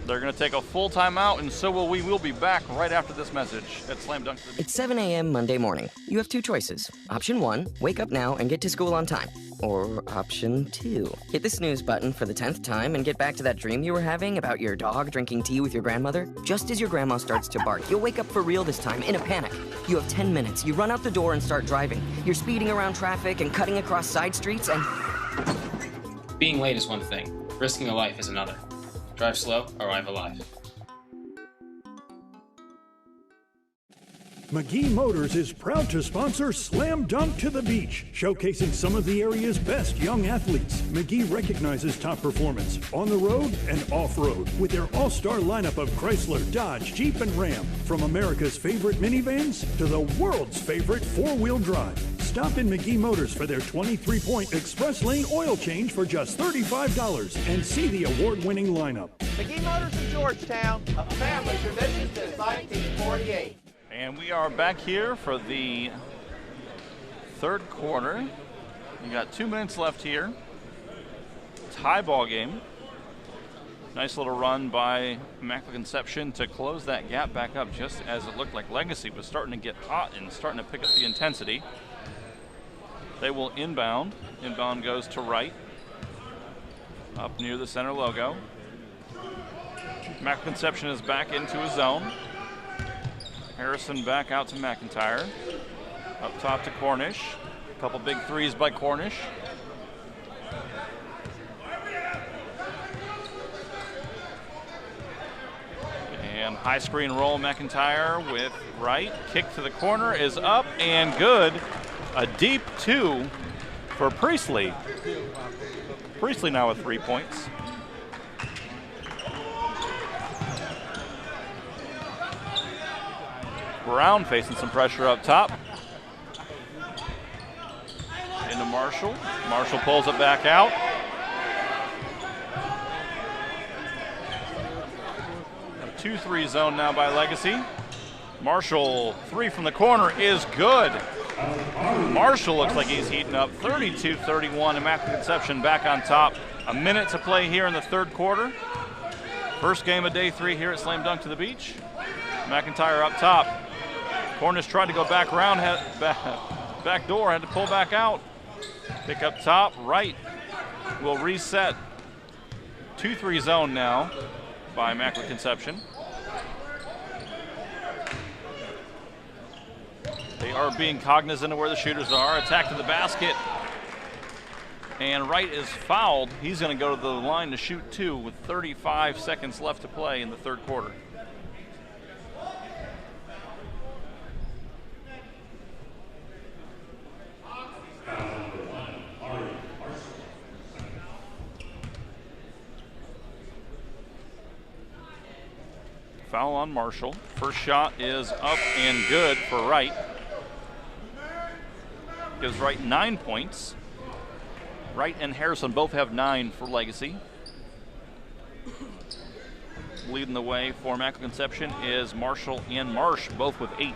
They're going to take a full timeout, and so will we. We'll be back right after this message at Slam Dunk. It's 7 a.m. Monday morning. You have 2 choices. Option 1, wake up now and get to school on time. Or option 2, hit the snooze button for the 10th time and get back to that dream you were having about your dog drinking tea with your grandmother. Just as your grandma starts to bark, you'll wake up for real this time in a panic. You have 10 minutes. You run out the door and start driving. You're speeding around traffic and cutting across side streets and... Being late is one thing. Risking a life is another. Drive slow, arrive alive. McGee Motors is proud to sponsor Slam Dunk to the Beach, showcasing some of the area's best young athletes. McGee recognizes top performance on the road and off-road with their all-star lineup of Chrysler, Dodge, Jeep, and Ram. From America's favorite minivans to the world's favorite four-wheel drive. Stop in McGee Motors for their 23-point express lane oil change for just $35 and see the award-winning lineup. McGee Motors in Georgetown, a family tradition since 1948. And we are back here for the third quarter. We got 2 minutes left here. Tie ball game. Nice little run by Immaculate Conception to close that gap back up just as it looked like Legacy was starting to get hot and starting to pick up the intensity. They will inbound. Inbound goes to right, up near the center logo. Immaculate Conception is back into his zone. Harrison back out to McIntyre. Up top to Cornish. A couple big threes by Cornish. And high screen roll McIntyre with right. Kick to the corner is up and good. A deep 2 for Priestley. Priestley now with 3 points. Brown facing some pressure up top. Into Marshall. Marshall pulls it back out. A 2-3 zone now by Legacy. Marshall, 3 from the corner is good. Marshall looks like he's heating up. 32-31, Immaculate Conception back on top. A minute to play here in the third quarter. First game of day 3 here at Slam Dunk to the Beach. McIntyre up top. Cornish tried to go back around, back door, had to pull back out. Pick up top, right. Will reset. 2-3 zone now by Immaculate Conception. They are being cognizant of where the shooters are. Attack to the basket. And Wright is fouled. He's going to go to the line to shoot 2 with 35 seconds left to play in the third quarter. Foul on Marshall. First shot is up and good for Wright. Gives Wright 9 points. Wright and Harrison both have 9 for Legacy. Leading the way for Immaculate Conception is Marshall and Marsh, both with 8.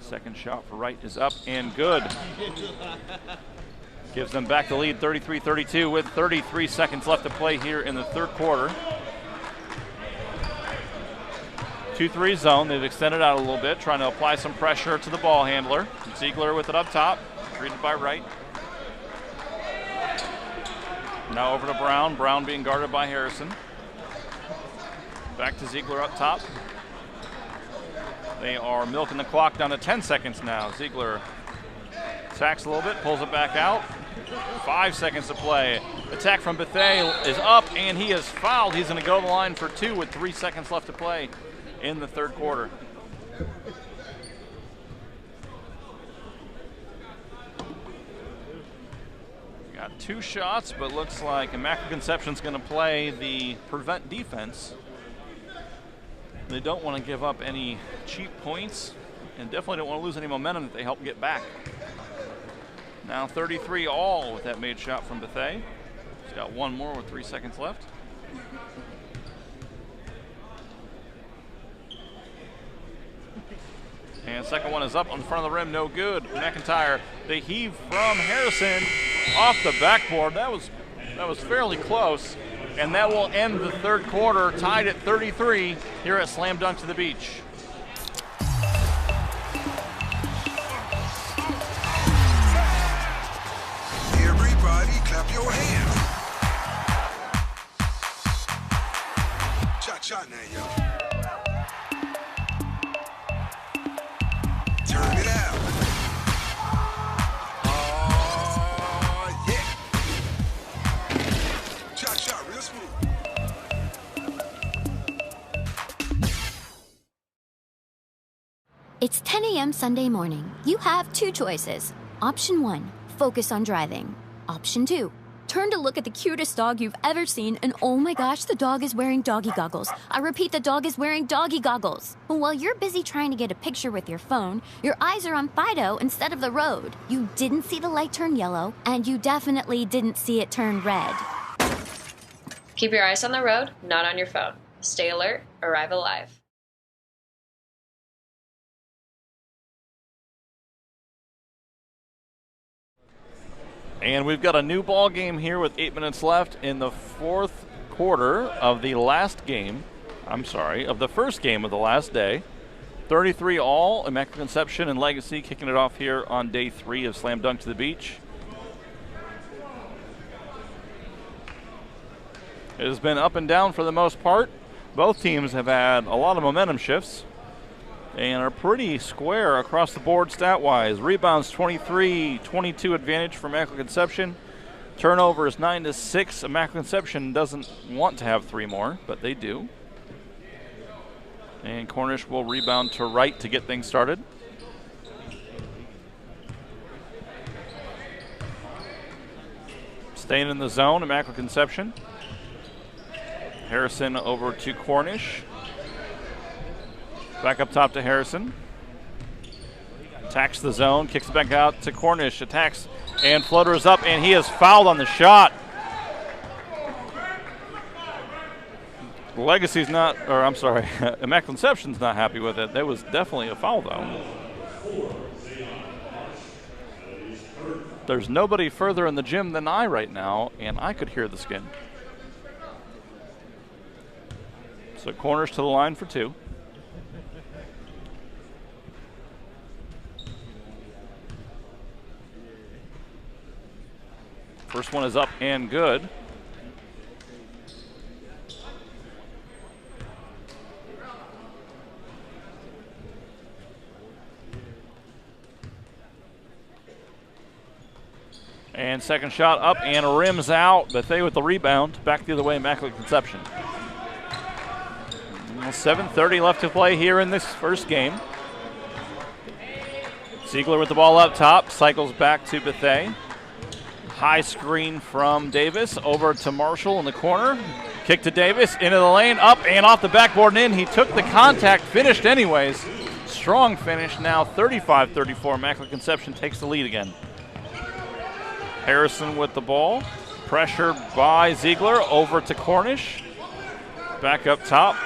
Second shot for Wright is up and good. Gives them back the lead 33-32 with 33 seconds left to play here in the third quarter. 2-3 zone. They've extended out a little bit, trying to apply some pressure to the ball handler. Ziegler with it up top, greeted by Wright. Now over to Brown. Brown being guarded by Harrison. Back to Ziegler up top. They are milking the clock down to 10 seconds now. Ziegler attacks a little bit, pulls it back out. 5 seconds to play. Attack from Bethea is up, and he is fouled. He's going to go to the line for 2 with 3 seconds left to play in the third quarter. Got 2 shots, but looks like Immaculate Conception's going to play the prevent defense. They don't want to give up any cheap points and definitely don't want to lose any momentum that they help get back. Now 33 all with that made shot from Bethea. He's got 1 more with 3 seconds left. And second one is up on front of the rim, no good. McIntyre, the heave from Harrison off the backboard. That was fairly close. And that will end the third quarter tied at 33 here at Slam Dunk to the Beach. Everybody clap your hands. Cha-cha now, y'all. Turn it out. Oh, yeah. Cha-cha, real smooth. It's 10 a.m. Sunday morning. You have 2 choices. Option 1, focus on driving. Option 2, turn to look at the cutest dog you've ever seen, and oh my gosh, the dog is wearing doggy goggles. I repeat, the dog is wearing doggy goggles. But while you're busy trying to get a picture with your phone, your eyes are on Fido instead of the road. You didn't see the light turn yellow, and you definitely didn't see it turn red. Keep your eyes on the road, not on your phone. Stay alert, arrive alive. And we've got a new ball game here with 8 minutes left in the fourth quarter of the first game of the last day. 33 all, Immaculate Conception and Legacy kicking it off here on day 3 of Slam Dunk to the Beach. It has been up and down for the most part. Both teams have had a lot of momentum shifts and are pretty square across the board stat-wise. Rebounds 23-22 advantage for Immaculate Conception. Turnovers 9-6. Immaculate Conception doesn't want to have 3 more, but they do. And Cornish will rebound to right to get things started. Staying in the zone, Immaculate Conception. Harrison over to Cornish. Back up top to Harrison. Attacks the zone, kicks it back out to Cornish. Attacks and floaters up, and he is fouled on the shot. Legacy's not, or I'm sorry, Immaculate Conception's not happy with it. That was definitely a foul, though. There's nobody further in the gym than I right now, and I could hear the skin. So Cornish to the line for 2. First one is up and good. And second shot up and rims out. Bethea with the rebound. Back the other way, Immaculate Conception. 7:30 left to play here in this first game. Ziegler with the ball up top. Cycles back to Bethea. High screen from Davis over to Marshall in the corner. Kick to Davis, into the lane, up and off the backboard and in. He took the contact, finished anyways. Strong finish now, 35-34. Immaculate Conception takes the lead again. Harrison with the ball. Pressure by Ziegler over to Cornish. Back up top.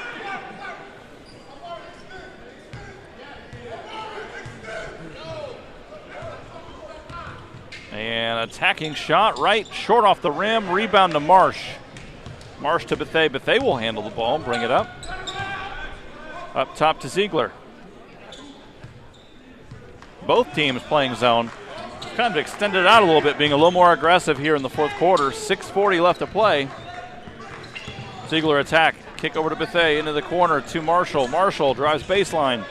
And attacking shot right, short off the rim, rebound to Marsh. Marsh to Bethea. Bethea will handle the ball, bring it up. Up top to Ziegler. Both teams playing zone. Kind of extended out a little bit, being a little more aggressive here in the fourth quarter. 6:40 left to play. Ziegler attack, kick over to Bethea into the corner to Marshall. Marshall drives baseline.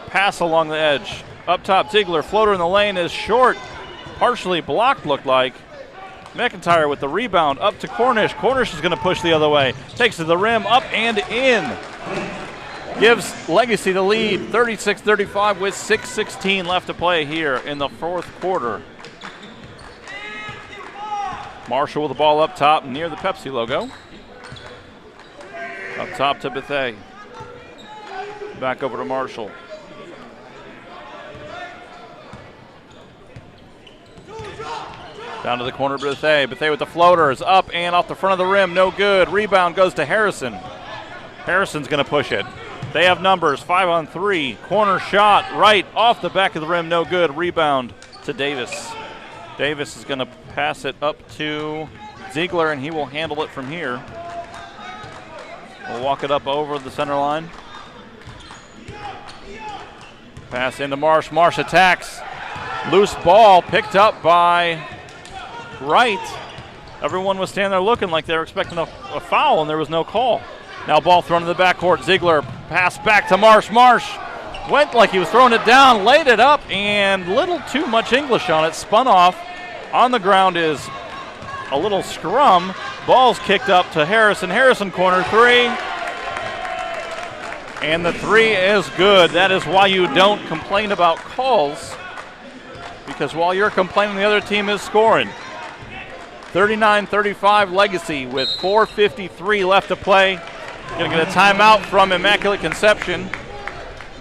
Pass along the edge. Up top, Ziegler. Floater in the lane is short. Partially blocked, looked like. McIntyre with the rebound up to Cornish. Cornish is going to push the other way. Takes to the rim, up and in. Gives Legacy the lead, 36-35 with 6:16 left to play here in the fourth quarter. Marshall with the ball up top near the Pepsi logo. Up top to Bethea. Back over to Marshall. Down to the corner, Bethea. Bethea with the floaters, up and off the front of the rim, no good. Rebound goes to Harrison. Harrison's going to push it. They have numbers, 5-on-3. Corner shot, right off the back of the rim, no good. Rebound to Davis. Davis is going to pass it up to Ziegler, and he will handle it from here. We'll walk it up over the center line. Pass into Marsh. Marsh attacks. Loose ball picked up by Wright. Everyone was standing there looking like they were expecting a foul, and there was no call. Now ball thrown to the backcourt. Ziegler pass back to Marsh. Marsh went like he was throwing it down, laid it up, and little too much English on it. Spun off. On the ground is a little scrum. Ball's kicked up to Harrison. Harrison corner three. And the three is good. That is why you don't complain about calls, because while you're complaining, the other team is scoring. 39-35 Legacy with 4:53 left to play. Going to get a timeout from Immaculate Conception.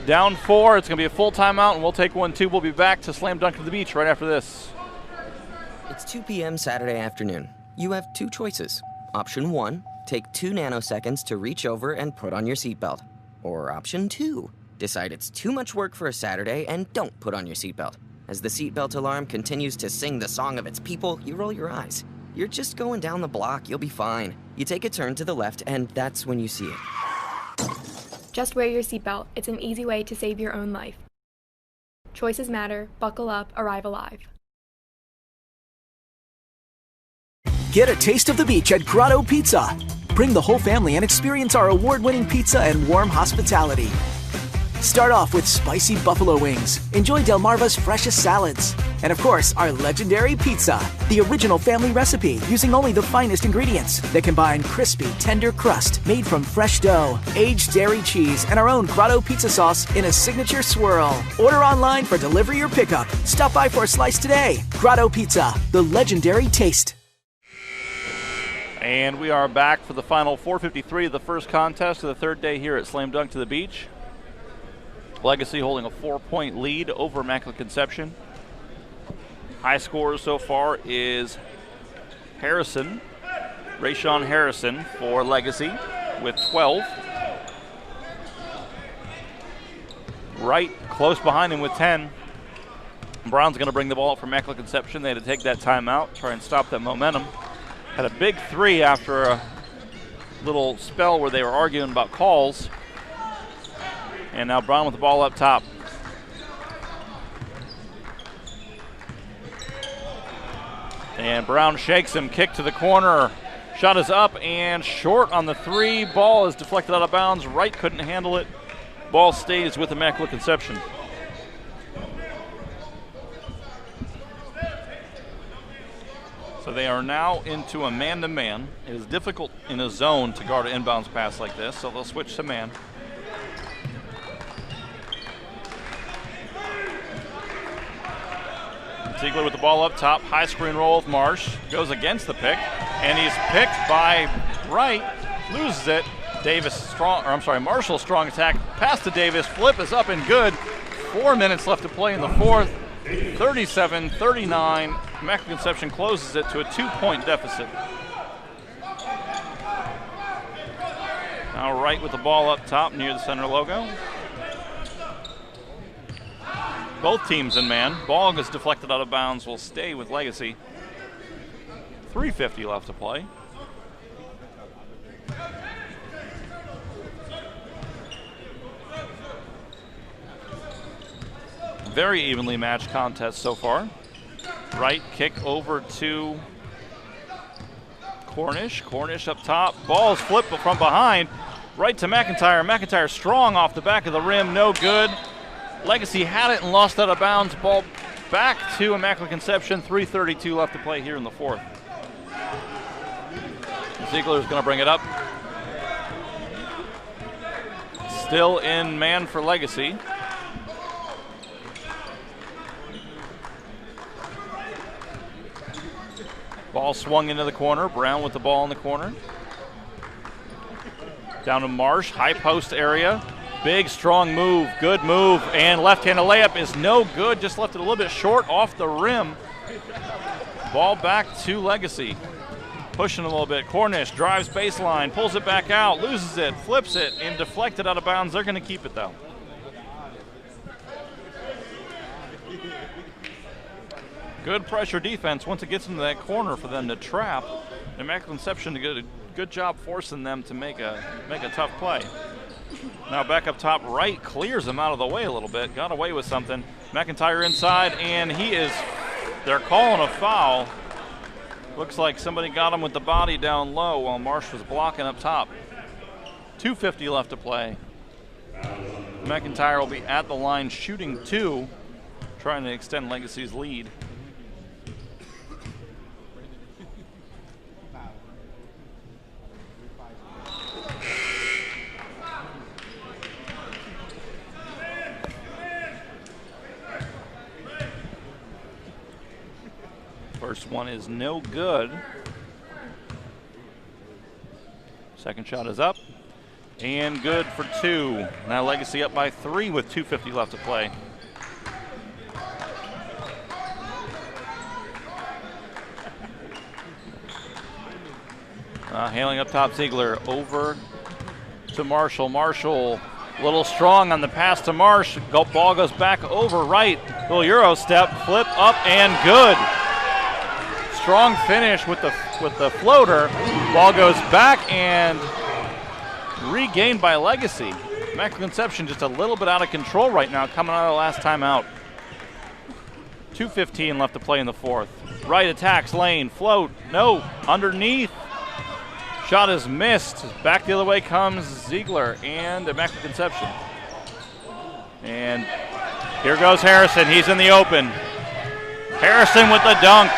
Down 4. It's going to be a full timeout, and we'll take one too. We'll be back to Slam Dunk to the Beach right after this. It's 2 p.m. Saturday afternoon. You have two choices. Option 1, take 2 nanoseconds to reach over and put on your seatbelt. Or option 2, decide it's too much work for a Saturday and don't put on your seatbelt. As the seatbelt alarm continues to sing the song of its people, you roll your eyes. You're just going down the block, you'll be fine. You take a turn to the left, and that's when you see it. Just wear your seatbelt. It's an easy way to save your own life. Choices matter. Buckle up. Arrive alive. Get a taste of the beach at Grotto Pizza. Bring the whole family and experience our award-winning pizza and warm hospitality. Start off with spicy buffalo wings. Enjoy Delmarva's freshest salads. And of course, our legendary pizza, the original family recipe using only the finest ingredients that combine crispy, tender crust made from fresh dough, aged dairy cheese, and our own Grotto pizza sauce in a signature swirl. Order online for delivery or pickup. Stop by for a slice today. Grotto Pizza, the legendary taste. And we are back for the final 4:53 of the first contest of the third day here at Slam Dunk to the Beach. Legacy holding a 4-point lead over Immaculate Conception. High scorer so far is Harrison, Rayshawn Harrison for Legacy with 12. Wright close behind him with 10. Brown's going to bring the ball up for Immaculate Conception. They had to take that timeout, try and stop that momentum. Had a big three after a little spell where they were arguing about calls. And now Brown with the ball up top. And Brown shakes him, kick to the corner. Shot is up and short on the three. Ball is deflected out of bounds. Wright couldn't handle it. Ball stays with Immaculate Conception. So they are now into a man-to-man. It is difficult in a zone to guard an inbounds pass like this, so they'll switch to man. Ziegler with the ball up top, high screen roll with Marsh, goes against the pick, and he's picked by Wright, loses it. Marshall strong attack, pass to Davis, flip is up and good. 4 minutes left to play in the fourth, 37-39. Immaculate Conception closes it to a 2-point deficit. Now Wright with the ball up top near the center logo. Both teams in man. Ball gets deflected out of bounds, will stay with Legacy. 3:50 left to play. Very evenly matched contest so far. Wright kick over to Cornish up top. Ball's flipped from behind. Right to McIntyre. McIntyre strong off the back of the rim. No good. Legacy had it and lost out of bounds. Ball back to Immaculate Conception. 3:32 left to play here in the fourth. Ziegler's going to bring it up. Still in man for Legacy. Ball swung into the corner. Brown with the ball in the corner. Down to Marsh, high post area. Big, strong move, good move, and left-handed layup is no good. Just left it a little bit short off the rim. Ball back to Legacy. Pushing a little bit. Cornish drives baseline, pulls it back out, loses it, flips it, and deflected out of bounds. They're going to keep it, though. Good pressure defense once it gets into that corner for them to trap. Immaculate Conception did a good job forcing them to make a tough play. Now back up top right, clears them out of the way a little bit. Got away with something. McIntyre inside, and they're calling a foul. Looks like somebody got him with the body down low while Marsh was blocking up top. 2:50 left to play. McIntyre will be at the line shooting 2, trying to extend Legacy's lead. First one is no good. Second shot is up and good for 2. Now Legacy up by 3 with 2:50 left to play. Handling up top, Ziegler over to Marshall. Marshall a little strong on the pass to Marsh. Ball goes back over right. Little Euro step, flip up and good. Strong finish with the floater. Ball goes back and regained by Legacy. Immaculate Conception just a little bit out of control right now, coming out of the last timeout. 2:15 left to play in the fourth. Right attacks lane, float, no, underneath. Shot is missed. Back the other way comes Ziegler and Immaculate Conception. And here goes Harrison. He's in the open. Harrison with the dunk.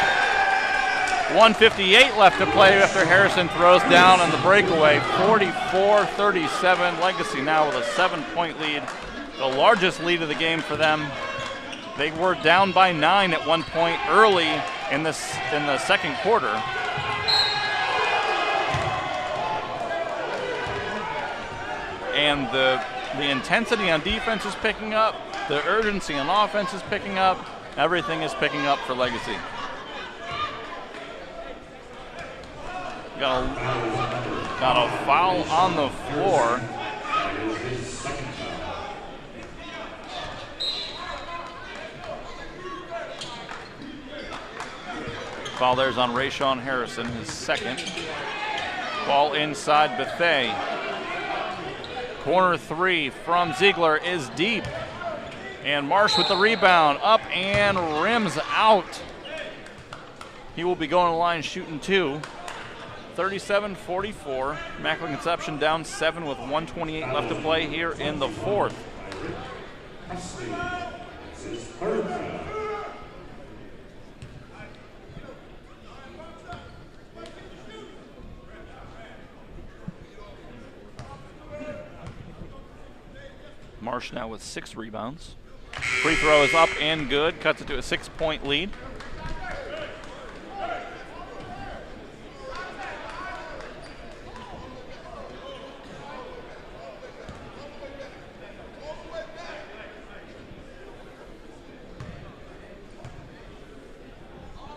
1:58 left to play after Harrison throws down on the breakaway. 44-37. Legacy now with a 7-point lead. The largest lead of the game for them. They were down by 9 at one point early in the second quarter. And the intensity on defense is picking up. The urgency on offense is picking up. Everything is picking up for Legacy. Got a foul on the floor. Foul there's on Rayshawn Harrison, his second. Ball inside Bethea. Corner 3 from Ziegler is deep. And Marsh with the rebound, up and rims out. He will be going to the line shooting 2. 37-44. Immaculate Conception down 7 with 1:28 left to play here in the fourth. Marsh now with 6 rebounds. Free throw is up and good. Cuts it to a 6-point lead.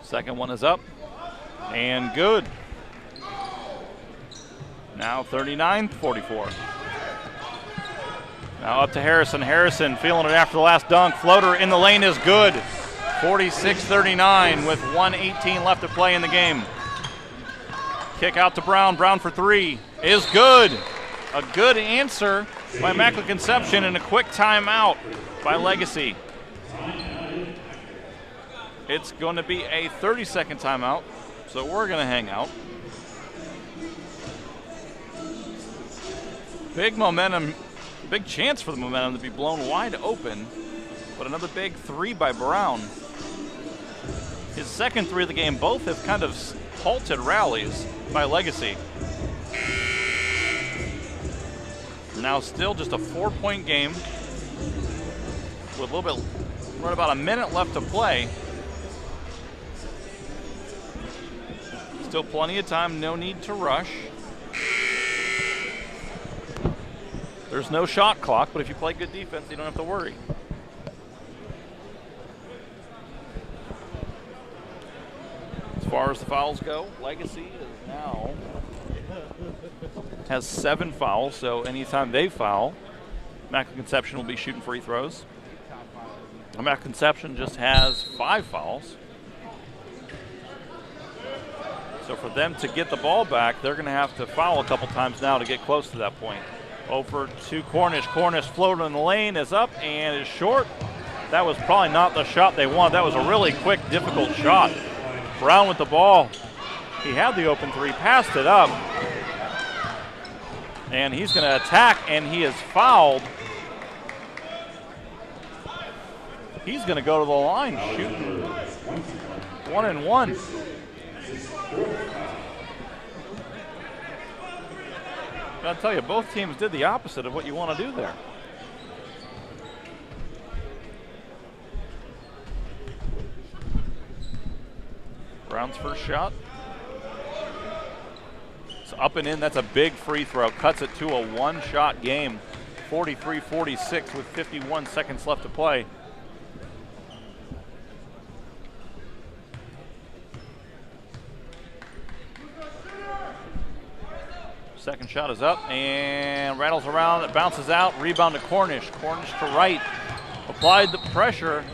Second one is up and good. Now 39-44. Now up to Harrison. Harrison feeling it after the last dunk. Floater in the lane is good. 46-39 with 1:18 left to play in the game. Kick out to Brown. Brown for 3 is good. A good answer by Immaculate Conception and a quick timeout by Legacy. It's going to be a 30-second timeout, so we're going to hang out. Big momentum, big chance for the momentum to be blown wide open, but another big three by Brown. His second three of the game, both have kind of halted rallies by Legacy. Now still just a 4-point game with a little bit, right about a minute left to play. Still plenty of time, no need to rush. There's no shot clock, but if you play good defense, you don't have to worry. As far as the fouls go, Legacy is now has 7 fouls, so anytime they foul, Immaculate Conception will be shooting free throws. Immaculate Conception just has 5 fouls. So for them to get the ball back, they're going to have to foul a couple times now to get close to that point. Over to Cornish. Cornish floating in the lane is up and is short. That was probably not the shot they wanted. That was a really quick, difficult shot. Brown with the ball. He had the open three, passed it up. And he's going to attack, and he is fouled. He's going to go to the line shooting 1-and-1. I'll tell you, both teams did the opposite of what you want to do there. Brown's first shot. It's up and in. That's a big free throw. Cuts it to a one-shot game. 43-46 with 51 seconds left to play. Second shot is up and rattles around. It bounces out. Rebound to Cornish. Cornish to right. Applied the pressure.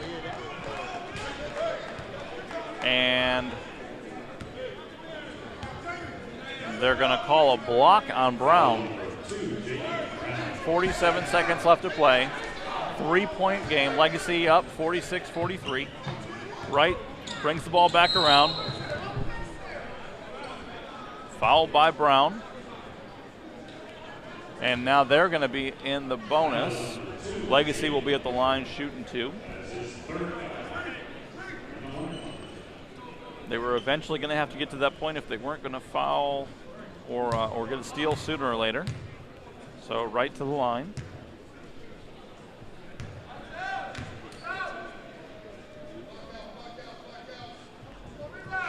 And they're going to call a block on Brown. 47 seconds left to play. 3-point game. Legacy up 46-43. Wright brings the ball back around. Fouled by Brown. And now they're going to be in the bonus. Legacy will be at the line shooting 2. They were eventually going to have to get to that point if they weren't going to foul or get a steal sooner or later. So right to the line.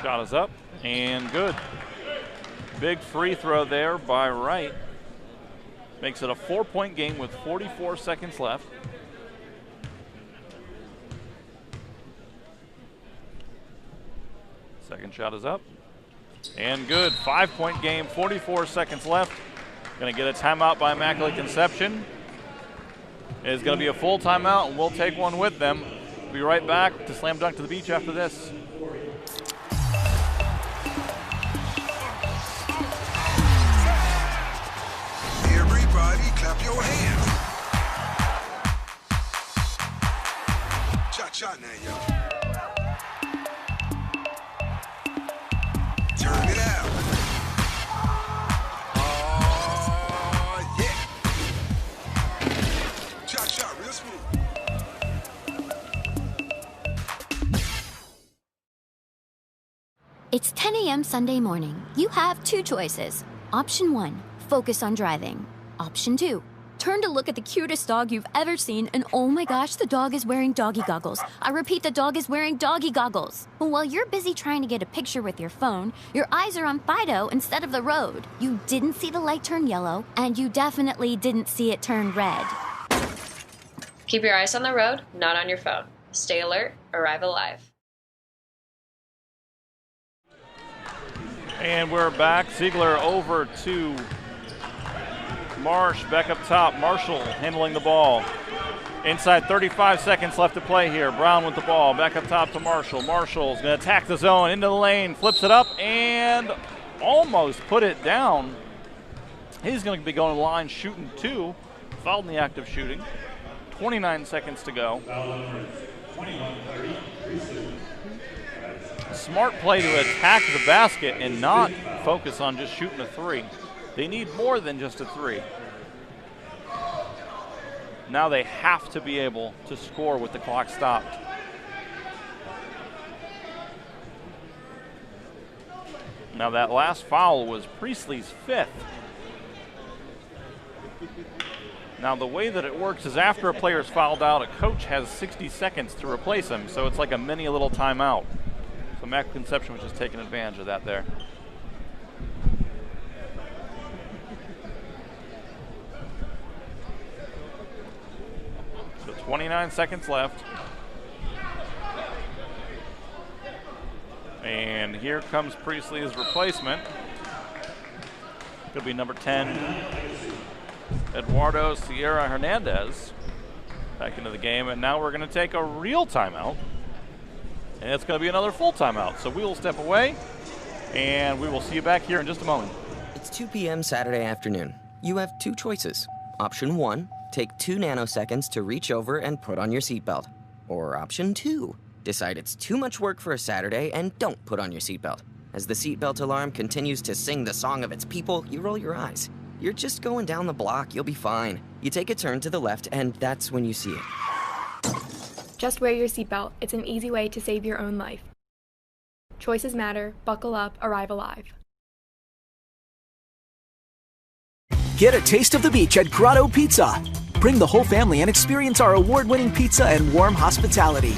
Shot is up and good. Big free throw there by Wright. Makes it a 4-point game with 44 seconds left. Second shot is up. And good. 5-point game, 44 seconds left. Going to get a timeout by Immaculate Conception. It is going to be a full timeout, and we'll take one with them. We'll be right back to Slam Dunk to the Beach after this. Clap your hands. Cha-cha now, y'all. Turn it out. Oh, yeah. Cha-cha, real smooth. It's 10 a.m. Sunday morning. You have 2 choices. Option 1, focus on driving. Option 2, turn to look at the cutest dog you've ever seen, and oh my gosh, the dog is wearing doggy goggles. I repeat, the dog is wearing doggy goggles. But while you're busy trying to get a picture with your phone, your eyes are on Fido instead of the road. You didn't see the light turn yellow, and you definitely didn't see it turn red. Keep your eyes on the road, not on your phone. Stay alert, arrive alive. And we're back. Ziegler over to Marsh back up top. Marshall handling the ball. Inside 35 seconds left to play here. Brown with the ball. Back up top to Marshall. Marshall's going to attack the zone into the lane. Flips it up and almost put it down. He's going to be going to the line shooting 2. Fouled in the act of shooting. 29 seconds to go. Smart play to attack the basket and not focus on just shooting a 3. They need more than just a 3. Now they have to be able to score with the clock stopped. Now that last foul was Priestley's 5th. Now the way that it works is after a player's fouled out, a coach has 60 seconds to replace him, so it's like a mini little timeout. So Immaculate Conception was just taking advantage of that there. So 29 seconds left. And here comes Priestley's replacement. Could be number 10, Eduardo Sierra Hernandez, back into the game. And now we're going to take a real timeout. And it's going to be another full timeout. So we will step away, and we will see you back here in just a moment. It's 2 p.m. Saturday afternoon. You have two choices. Option 1, take 2 nanoseconds to reach over and put on your seatbelt. Or option 2, decide it's too much work for a Saturday and don't put on your seatbelt. As the seatbelt alarm continues to sing the song of its people, you roll your eyes. You're just going down the block, you'll be fine. You take a turn to the left, and that's when you see it. Just wear your seatbelt. It's an easy way to save your own life. Choices matter. Buckle up. Arrive alive. Get a taste of the beach at Grotto Pizza. Bring the whole family and experience our award-winning pizza and warm hospitality.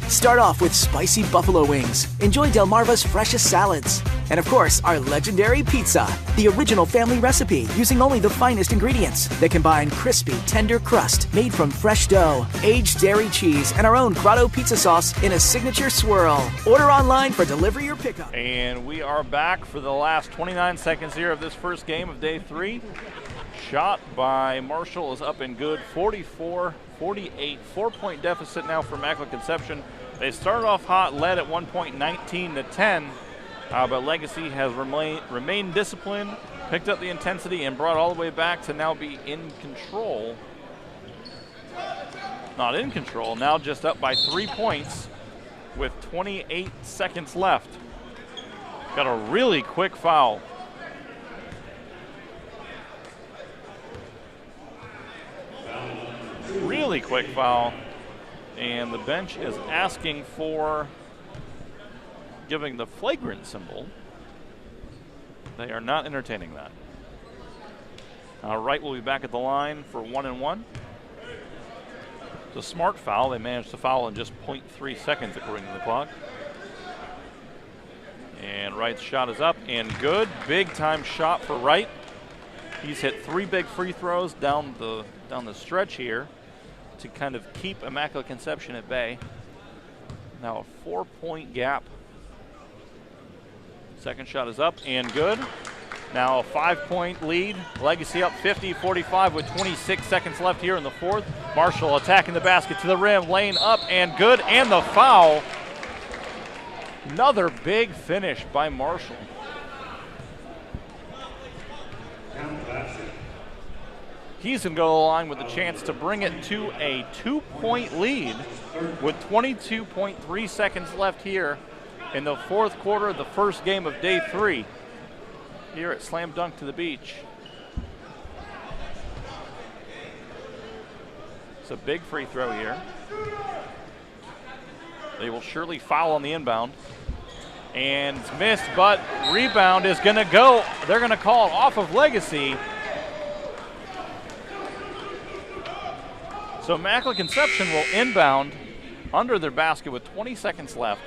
Start off with spicy buffalo wings. Enjoy Delmarva's freshest salads. And of course, our legendary pizza, the original family recipe using only the finest ingredients that combine crispy, tender crust made from fresh dough, aged dairy cheese, and our own Grotto pizza sauce in a signature swirl. Order online for delivery or pickup. And we are back for the last 29 seconds here of this first game of day 3. Shot by Marshall is up and good, 44-48, 4-point deficit now for Immaculate Conception. They started off hot, led at one point 19-10, but Legacy has remained disciplined, picked up the intensity, and brought all the way back to now be in control. Not in control, now just up by 3 points with 28 seconds left. Got a really quick foul. Really quick foul, and the bench is asking for giving the flagrant symbol. They are not entertaining that. Wright will be back at the line for 1-1. It's a smart foul. They managed to foul in just 0.3 seconds according to the clock. And Wright's shot is up and good. Big time shot for Wright. He's hit 3 big free throws down the stretch here to kind of keep Immaculate Conception at bay. Now a 4-point gap. Second shot is up and good. Now a 5-point lead. Legacy up 50-45 with 26 seconds left here in the fourth. Marshall attacking the basket to the rim, lane up and good, and the foul. Another big finish by Marshall. He's going to go to the line with a chance to bring it to a 2-point lead with 22.3 seconds left here in the fourth quarter of the first game of day 3 here at Slam Dunk to the Beach. It's a big free throw here. They will surely foul on the inbound. And it's missed, but rebound is going to go. They're going to call it off of Legacy. So Immaculate Conception will inbound under their basket with 20 seconds left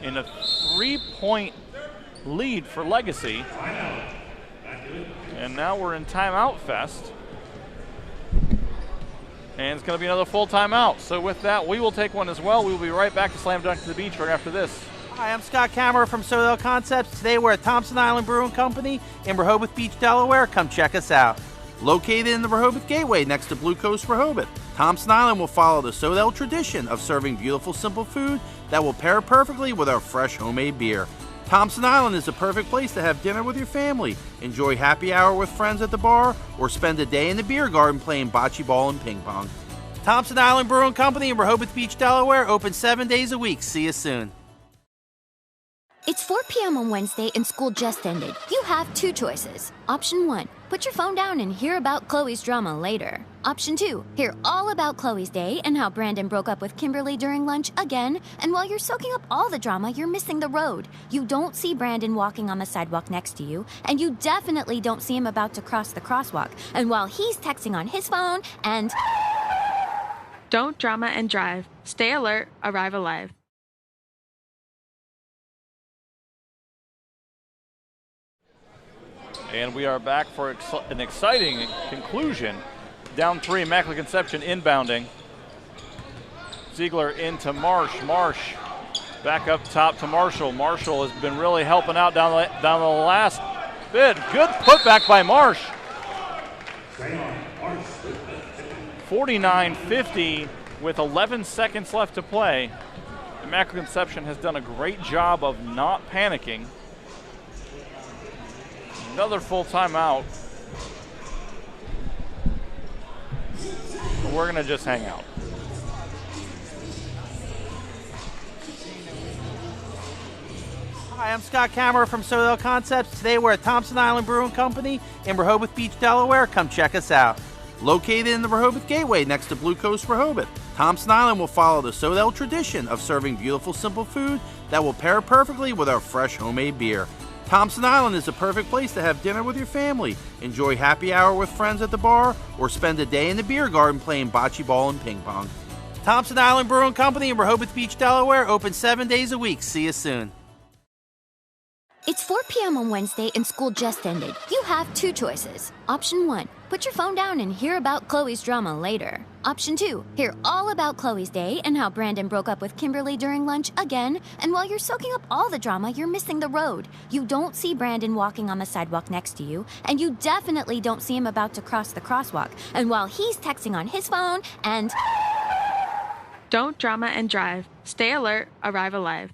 in a 3-point lead for Legacy. And now we're in timeout fest. And it's going to be another full timeout. So with that, we will take one as well. We will be right back to Slam Dunk to the Beach right after this. Hi, I'm Scott Kammerer from Sodell Concepts. Today we're at Thompson Island Brewing Company in Rehoboth Beach, Delaware. Come check us out. Located in the Rehoboth Gateway next to Blue Coast Rehoboth, Thompson Island will follow the Sodell tradition of serving beautiful, simple food that will pair perfectly with our fresh homemade beer. Thompson Island is the perfect place to have dinner with your family, enjoy happy hour with friends at the bar, or spend a day in the beer garden playing bocce ball and ping pong. Thompson Island Brewing Company in Rehoboth Beach, Delaware, open 7 days a week. See you soon. It's 4 p.m. on Wednesday and school just ended. You have two choices. Option 1, put your phone down and hear about Chloe's drama later. Option 2, hear all about Chloe's day and how Brandon broke up with Kimberly during lunch again. And while you're soaking up all the drama, you're missing the road. You don't see Brandon walking on the sidewalk next to you, and you definitely don't see him about to cross the crosswalk. And while he's texting on his phone and... Don't drama and drive. Stay alert, arrive alive. And we are back for an exciting conclusion. Down 3, Immaculate Conception inbounding. Ziegler into Marsh. Marsh back up top to Marshall. Marshall has been really helping out down the last bit. Good putback by Marsh. 49-50 with 11 seconds left to play. Immaculate Conception has done a great job of not panicking. Another full timeout. We're going to just hang out. Hi, I'm Scott Kammerer from Sodell Concepts. Today we're at Thompson Island Brewing Company in Rehoboth Beach, Delaware. Come check us out. Located in the Rehoboth Gateway next to Blue Coast Rehoboth, Thompson Island will follow the Sodell tradition of serving beautiful, simple food that will pair perfectly with our fresh homemade beer. Thompson Island is the perfect place to have dinner with your family, enjoy happy hour with friends at the bar, or spend a day in the beer garden playing bocce ball and ping pong. Thompson Island Brewing Company in Rehoboth Beach, Delaware, open 7 days a week. See you soon. It's 4 p.m. on Wednesday and school just ended. You have two choices. Option 1, put your phone down and hear about Chloe's drama later. Option 2, hear all about Chloe's day and how Brandon broke up with Kimberly during lunch again. And while you're soaking up all the drama, you're missing the road. You don't see Brandon walking on the sidewalk next to you, and you definitely don't see him about to cross the crosswalk. And while he's texting on his phone and... Don't drama and drive. Stay alert, arrive alive.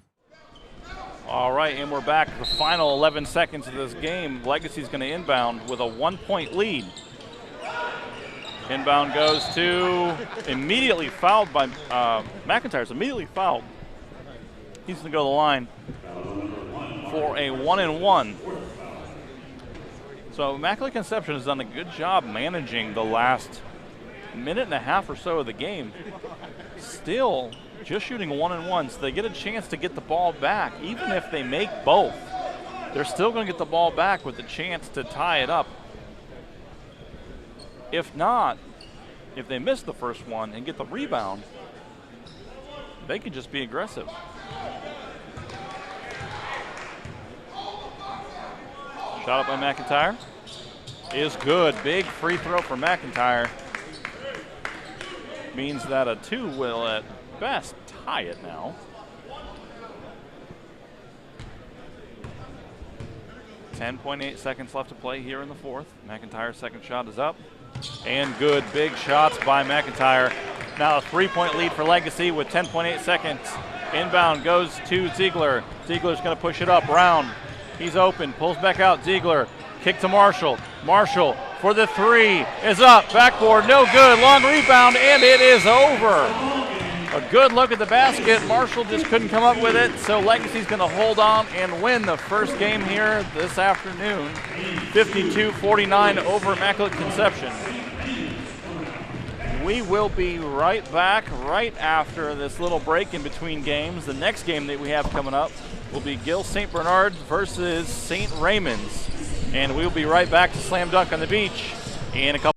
All right, and we're back. The final 11 seconds of this game. Legacy's going to inbound with a 1-point lead. Inbound goes to immediately fouled by McIntyre's immediately fouled. He's going to go to the line for a 1-and-1. So Immaculate Conception has done a good job managing the last minute and a half or so of the game. Still just shooting 1-and-1, so they get a chance to get the ball back. Even if they make both, they're still going to get the ball back with the chance to tie it up. If not, if they miss the first one and get the rebound, they could just be aggressive. Shot up by McIntyre is good. Big free throw for McIntyre. Means that a 2 will at best tie it now. 10.8 seconds left to play here in the fourth. McIntyre's second shot is up. And good big shots by McIntyre. Now a 3-point lead for Legacy with 10.8 seconds. Inbound goes to Ziegler. Ziegler's going to push it up. Brown, he's open, pulls back out. Ziegler, kick to Marshall. Marshall for the 3 is up. Backboard, no good. Long rebound, and it is over. A good look at the basket. Marshall just couldn't come up with it, so Legacy's going to hold on and win the first game here this afternoon. 52-49 over Immaculate Conception. We will be right back right after this little break in between games. The next game that we have coming up will be Gill St. Bernard versus St. Raymond's. And we'll be right back to Slam Dunk on the Beach in a couple.